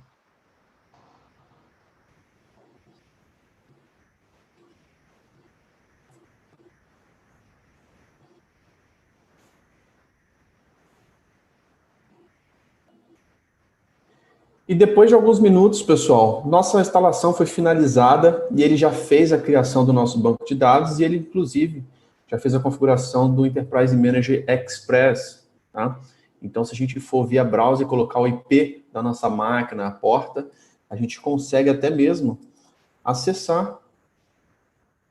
E depois de alguns minutos, pessoal, nossa instalação foi finalizada e ele já fez a criação do nosso banco de dados e ele, inclusive, já fez a configuração do Enterprise Manager Express, tá? Então, se a gente for via browser e colocar o IP da nossa máquina, a porta, a gente consegue até mesmo acessar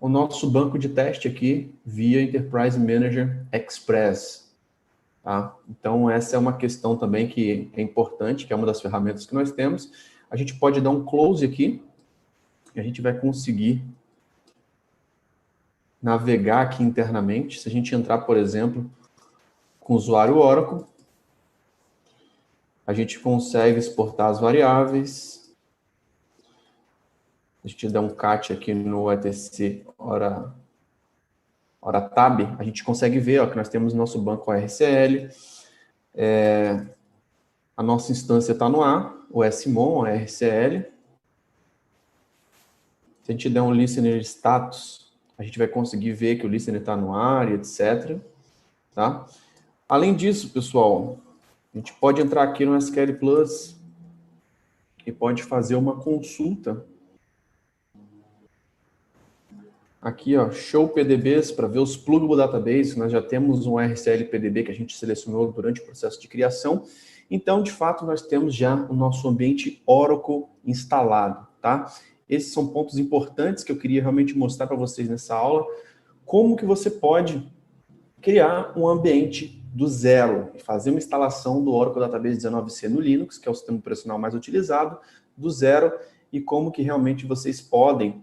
o nosso banco de teste aqui via Enterprise Manager Express. Tá? Então, essa é uma questão também que é importante, que é uma das ferramentas que nós temos. A gente pode dar um close aqui, e a gente vai conseguir navegar aqui internamente. Se a gente entrar, por exemplo, com o usuário Oracle, a gente consegue exportar as variáveis. A gente dá um cat aqui no etc hora tab, a gente consegue ver ó, que nós temos nosso banco RCL, a nossa instância está no ar, o SMON, a RCL. Se a gente der um listener status, a gente vai conseguir ver que o listener está no ar e etc. Tá? Além disso, pessoal, a gente pode entrar aqui no SQL Plus e pode fazer uma consulta. Aqui, ó, show PDBs para ver os plugable database. Nós já temos um RCL PDB que a gente selecionou durante o processo de criação. Então, de fato, nós temos já o nosso ambiente Oracle instalado, tá? Esses são pontos importantes que eu queria realmente mostrar para vocês nessa aula. Como que você pode criar um ambiente do zero e fazer uma instalação do Oracle Database 19c no Linux, que é o sistema operacional mais utilizado, do zero, e como que realmente vocês podem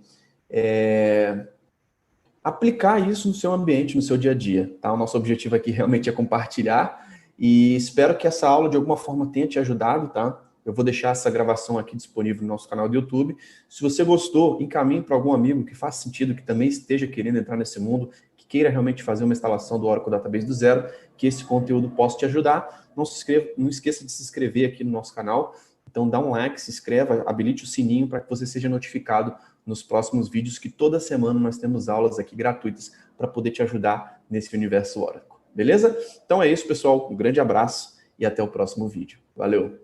aplicar isso no seu ambiente, no seu dia a dia, tá? O nosso objetivo aqui realmente é compartilhar E espero que essa aula de alguma forma tenha te ajudado, tá? Eu vou deixar essa gravação aqui disponível no nosso canal do YouTube. Se você gostou, encaminhe para algum amigo que faça sentido, que também esteja querendo entrar nesse mundo, que queira realmente fazer uma instalação do Oracle Database do zero, que esse conteúdo possa te ajudar. Não esqueça de se inscrever aqui no nosso canal. Então dá um like, se inscreva, habilite o sininho para que você seja notificado nos próximos vídeos, que toda semana nós temos aulas aqui gratuitas para poder te ajudar nesse universo Oracle. Beleza? Então é isso, pessoal. Um grande abraço e até o próximo vídeo. Valeu!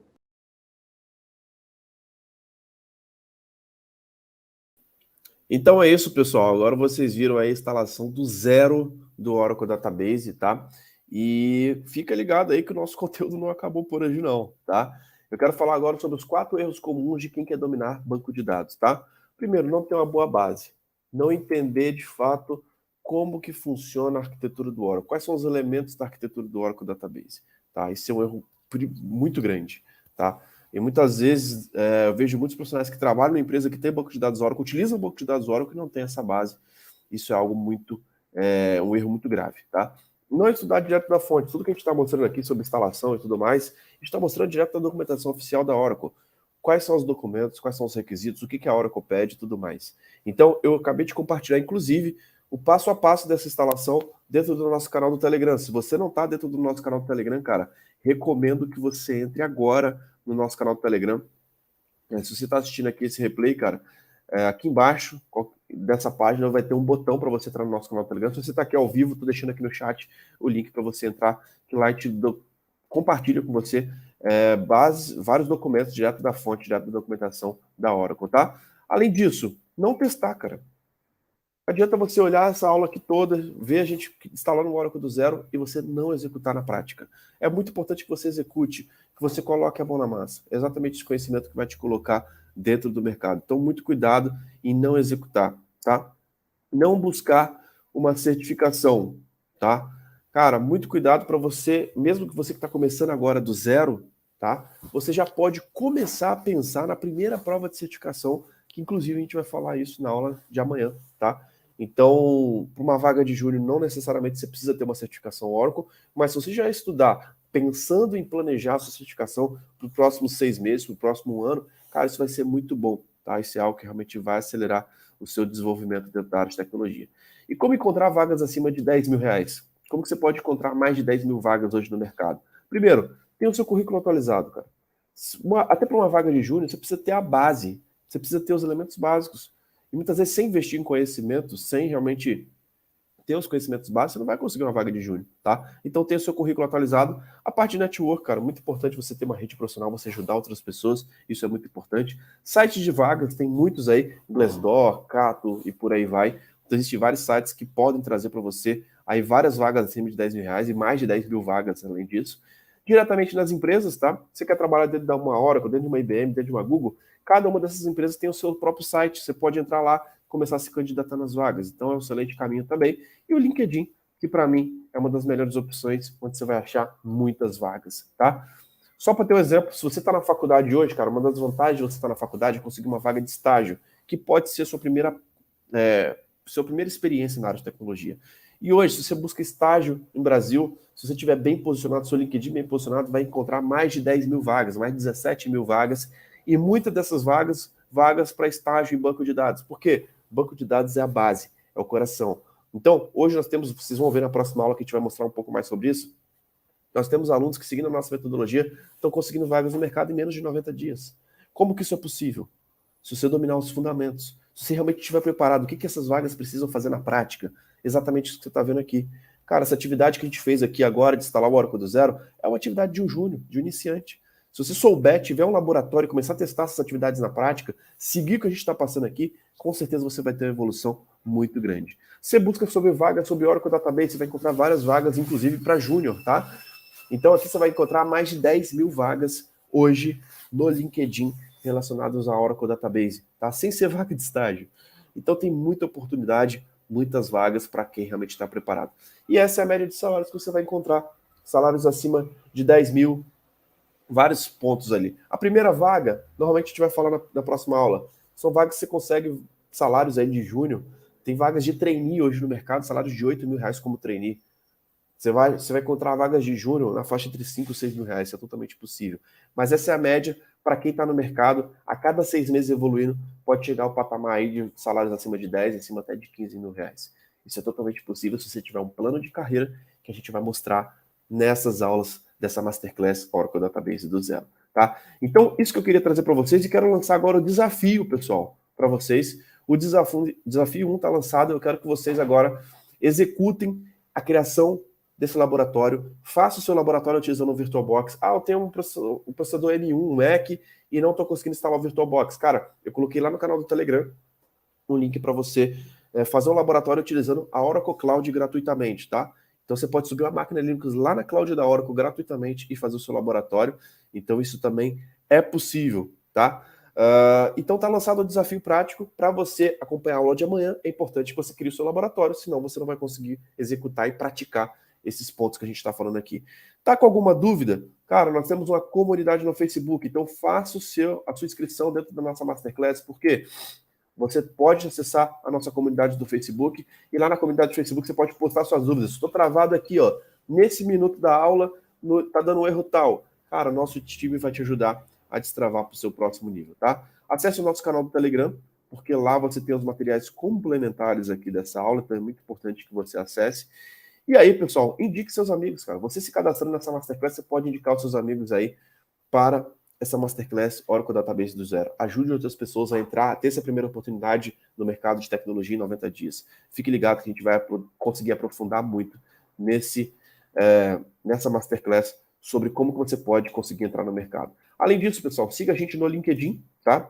Então é isso, pessoal. Agora vocês viram a instalação do zero do Oracle Database, tá? E fica ligado aí que o nosso conteúdo não acabou por hoje não, tá? Eu quero falar agora sobre os 4 erros comuns de quem quer dominar banco de dados, tá? Primeiro, não ter uma boa base. Não entender, de fato, como que funciona a arquitetura do Oracle. Quais são os elementos da arquitetura do Oracle Database, tá? Isso é um erro muito grande, tá? E muitas vezes eu vejo muitos profissionais que trabalham numa empresa que tem banco de dados Oracle, utilizam banco de dados Oracle e não tem essa base. Isso é algo um erro muito grave, tá? Não é estudar direto da fonte. Tudo que a gente está mostrando aqui sobre instalação e tudo mais, a gente está mostrando direto da documentação oficial da Oracle. Quais são os documentos, quais são os requisitos, o que a Oracle pede e tudo mais. Então, eu acabei de compartilhar, inclusive, o passo a passo dessa instalação dentro do nosso canal do Telegram. Se você não está dentro do nosso canal do Telegram, cara, recomendo que você entre agora no nosso canal do Telegram. Se você está assistindo aqui esse replay, cara, aqui embaixo dessa página vai ter um botão para você entrar no nosso canal do Telegram. Se você está aqui ao vivo, estou deixando aqui no chat o link para você entrar, que lá compartilha com você vários documentos direto da fonte, direto da documentação da Oracle, tá? Além disso, não testar, cara. Não adianta você olhar essa aula aqui toda, ver a gente instalando o Oracle do zero e você não executar na prática. É muito importante que você execute, que você coloque a mão na massa. É exatamente esse conhecimento que vai te colocar dentro do mercado. Então, muito cuidado em não executar, tá? Não buscar uma certificação, tá? Cara, muito cuidado para você, mesmo que você que está começando agora do zero, tá? Você já pode começar a pensar na primeira prova de certificação, que inclusive a gente vai falar isso na aula de amanhã, tá? Então, para uma vaga de júnior, não necessariamente você precisa ter uma certificação Oracle, mas se você já estudar pensando em planejar a sua certificação para os próximos 6 meses, para o próximo ano, cara, isso vai ser muito bom, tá? Isso é algo que realmente vai acelerar o seu desenvolvimento dentro da área de tecnologia. E como encontrar vagas acima de 10 mil reais? Como que você pode encontrar mais de 10 mil vagas hoje no mercado? Primeiro, tem o seu currículo atualizado, cara. Até para uma vaga de júnior, você precisa ter a base, você precisa ter os elementos básicos. E muitas vezes, sem investir em conhecimento, sem realmente ter os conhecimentos básicos, você não vai conseguir uma vaga de júnior, tá? Então, tenha o seu currículo atualizado. A parte de network, cara, muito importante você ter uma rede profissional, você ajudar outras pessoas, isso é muito importante. Sites de vagas, tem muitos aí, Glassdoor, Cato e por aí vai. Então, existem vários sites que podem trazer para você aí várias vagas acima de 10 mil reais e mais de 10 mil vagas além disso. Diretamente nas empresas, tá? Você quer trabalhar dentro de uma Oracle, dentro de uma IBM, dentro de uma Google, cada uma dessas empresas tem o seu próprio site, você pode entrar lá, começar a se candidatar nas vagas, então é um excelente caminho também. E o LinkedIn, que para mim é uma das melhores opções, onde você vai achar muitas vagas, tá? Só para ter um exemplo, se você está na faculdade hoje, cara, uma das vantagens de você estar na faculdade é conseguir uma vaga de estágio, que pode ser sua primeira experiência na área de tecnologia. E hoje, se você busca estágio no Brasil, se você estiver bem posicionado, seu LinkedIn bem posicionado, vai encontrar mais de 10 mil vagas, mais de 17 mil vagas, e muitas dessas vagas para estágio em banco de dados. Por quê? Banco de dados é a base, é o coração. Então, hoje nós temos, vocês vão ver na próxima aula que a gente vai mostrar um pouco mais sobre isso, nós temos alunos que, seguindo a nossa metodologia, estão conseguindo vagas no mercado em menos de 90 dias. Como que isso é possível? Se você dominar os fundamentos, se você realmente estiver preparado, o que essas vagas precisam fazer na prática? Exatamente isso que você está vendo aqui. Cara, essa atividade que a gente fez aqui agora de instalar o Oracle do zero é uma atividade de um júnior, de um iniciante. Se você souber, tiver um laboratório e começar a testar essas atividades na prática, seguir o que a gente está passando aqui, com certeza você vai ter uma evolução muito grande. Você busca sobre vagas, sobre Oracle Database, você vai encontrar várias vagas, inclusive para júnior, tá? Então aqui você vai encontrar mais de 10 mil vagas hoje no LinkedIn relacionadas a Oracle Database, tá? Sem ser vaga de estágio. Então tem muita oportunidade, muitas vagas para quem realmente está preparado. E essa é a média de salários que você vai encontrar. Salários acima de 10 mil, vários pontos ali. A primeira vaga, normalmente a gente vai falar na próxima aula, são vagas que você consegue salários aí de júnior. Tem vagas de trainee hoje no mercado, salários de 8 mil reais como trainee. Você vai encontrar vagas de júnior na faixa entre 5 e 6 mil reais, isso é totalmente possível. Mas essa é a média para quem está no mercado, a cada 6 meses evoluindo, pode chegar ao patamar aí de salários acima de 10, acima até de 15 mil reais. Isso é totalmente possível se você tiver um plano de carreira que a gente vai mostrar nessas aulas dessa Masterclass Oracle Database do zero, tá? Então, isso que eu queria trazer para vocês e quero lançar agora o desafio, pessoal, para vocês. O desafio 1 está lançado, eu quero que vocês agora executem a criação desse laboratório, faça o seu laboratório utilizando o VirtualBox. Eu tenho um processador M1, um Mac, e não estou conseguindo instalar o VirtualBox. Cara, eu coloquei lá no canal do Telegram um link para você fazer um laboratório utilizando a Oracle Cloud gratuitamente, tá? Então você pode subir uma máquina Linux lá na cloud da Oracle gratuitamente e fazer o seu laboratório. Então isso também é possível, tá? Então tá lançado o desafio prático para você acompanhar a aula de amanhã. É importante que você crie o seu laboratório, senão você não vai conseguir executar e praticar esses pontos que a gente está falando aqui. Tá com alguma dúvida? Cara, nós temos uma comunidade no Facebook, então faça a sua inscrição dentro da nossa Masterclass, porque você pode acessar a nossa comunidade do Facebook, e lá na comunidade do Facebook você pode postar suas dúvidas. Estou travado aqui, ó, nesse minuto da aula, tá dando um erro tal. Cara, nosso time vai te ajudar a destravar para o seu próximo nível, tá? Acesse o nosso canal do Telegram, porque lá você tem os materiais complementares aqui dessa aula, então é muito importante que você acesse. E aí, pessoal, indique seus amigos, cara. Você se cadastrando nessa Masterclass, você pode indicar os seus amigos aí para essa Masterclass Oracle Database do zero. Ajude outras pessoas a entrar, a ter essa primeira oportunidade no mercado de tecnologia em 90 dias. Fique ligado que a gente vai conseguir aprofundar muito nessa Masterclass sobre como que você pode conseguir entrar no mercado. Além disso, pessoal, siga a gente no LinkedIn, tá?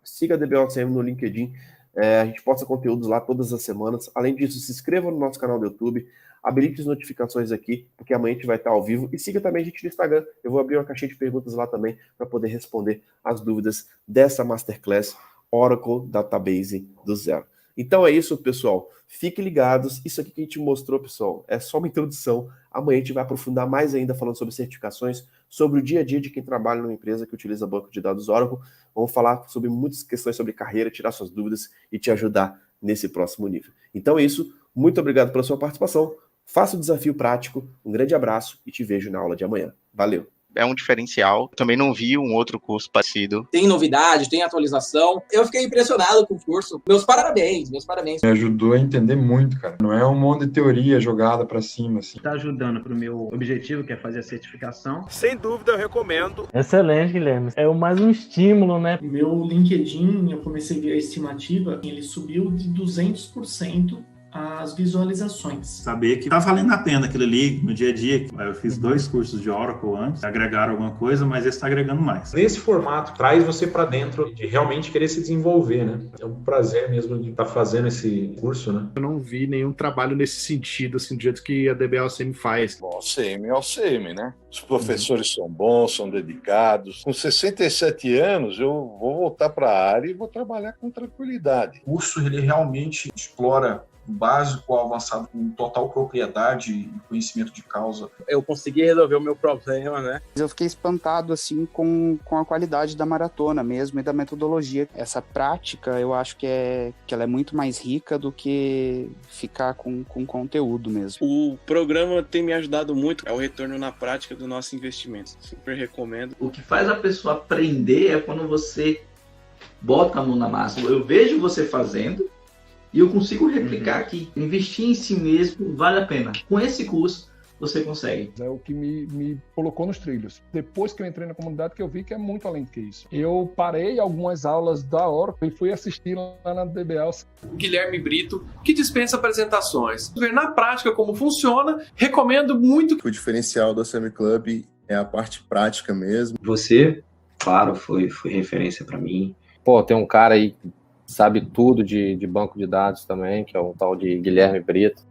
Siga a DBOCM no LinkedIn. A gente posta conteúdos lá todas as semanas. Além disso, se inscreva no nosso canal do YouTube, habilite as notificações aqui, porque amanhã a gente vai estar ao vivo. E siga também a gente no Instagram. Eu vou abrir uma caixinha de perguntas lá também para poder responder as dúvidas dessa Masterclass Oracle Database do zero. Então é isso, pessoal. Fiquem ligados. Isso aqui que a gente mostrou, pessoal, é só uma introdução. Amanhã a gente vai aprofundar mais ainda falando sobre certificações, sobre o dia a dia de quem trabalha numa empresa que utiliza banco de dados Oracle. Vamos falar sobre muitas questões sobre carreira, tirar suas dúvidas e te ajudar nesse próximo nível. Então é isso. Muito obrigado pela sua participação. Faça o desafio prático. Um grande abraço e te vejo na aula de amanhã. Valeu! É um diferencial. Também não vi um outro curso parecido. Tem novidade, tem atualização. Eu fiquei impressionado com o curso. Meus parabéns. Me ajudou a entender muito, cara. Não é um monte de teoria jogada pra cima, assim. Tá ajudando pro meu objetivo, que é fazer a certificação. Sem dúvida, eu recomendo. Excelente, Guilherme. É mais um estímulo, né? Meu LinkedIn, eu comecei a ver a estimativa, ele subiu de 200% as visualizações. Saber que tá valendo a pena aquilo ali no dia a dia. Eu fiz 2 cursos de Oracle antes, agregaram alguma coisa, mas esse está agregando mais. Nesse formato, traz você para dentro de realmente querer se desenvolver, né? É um prazer mesmo de estar fazendo esse curso, né? Eu não vi nenhum trabalho nesse sentido, assim, do jeito que a DBOCM faz. Bom, OCM é OCM, né? Os professores são bons, são dedicados. Com 67 anos, eu vou voltar para a área e vou trabalhar com tranquilidade. O curso, ele realmente explora o básico ao avançado com total propriedade e conhecimento de causa. Eu consegui resolver o meu problema, né? Eu fiquei espantado, assim, com a qualidade da maratona mesmo e da metodologia. Essa prática, eu acho que ela é muito mais rica do que ficar com conteúdo mesmo. O programa tem me ajudado muito, é o retorno na prática do nosso investimento. Super recomendo. O que faz a pessoa aprender é quando você bota a mão na massa. Eu vejo você fazendo, e eu consigo replicar que investir em si mesmo vale a pena. Com esse curso, você consegue. É o que me colocou nos trilhos. Depois que eu entrei na comunidade, que eu vi que é muito além do que isso. Eu parei algumas aulas da Oracle e fui assistir lá na DBL. Guilherme Brito, que dispensa apresentações. Ver na prática como funciona, recomendo muito. O diferencial do OCM Club é a parte prática mesmo. Você, claro, foi referência para mim. Pô, tem um cara aí sabe tudo de banco de dados também, que é o tal de Guilherme Brito.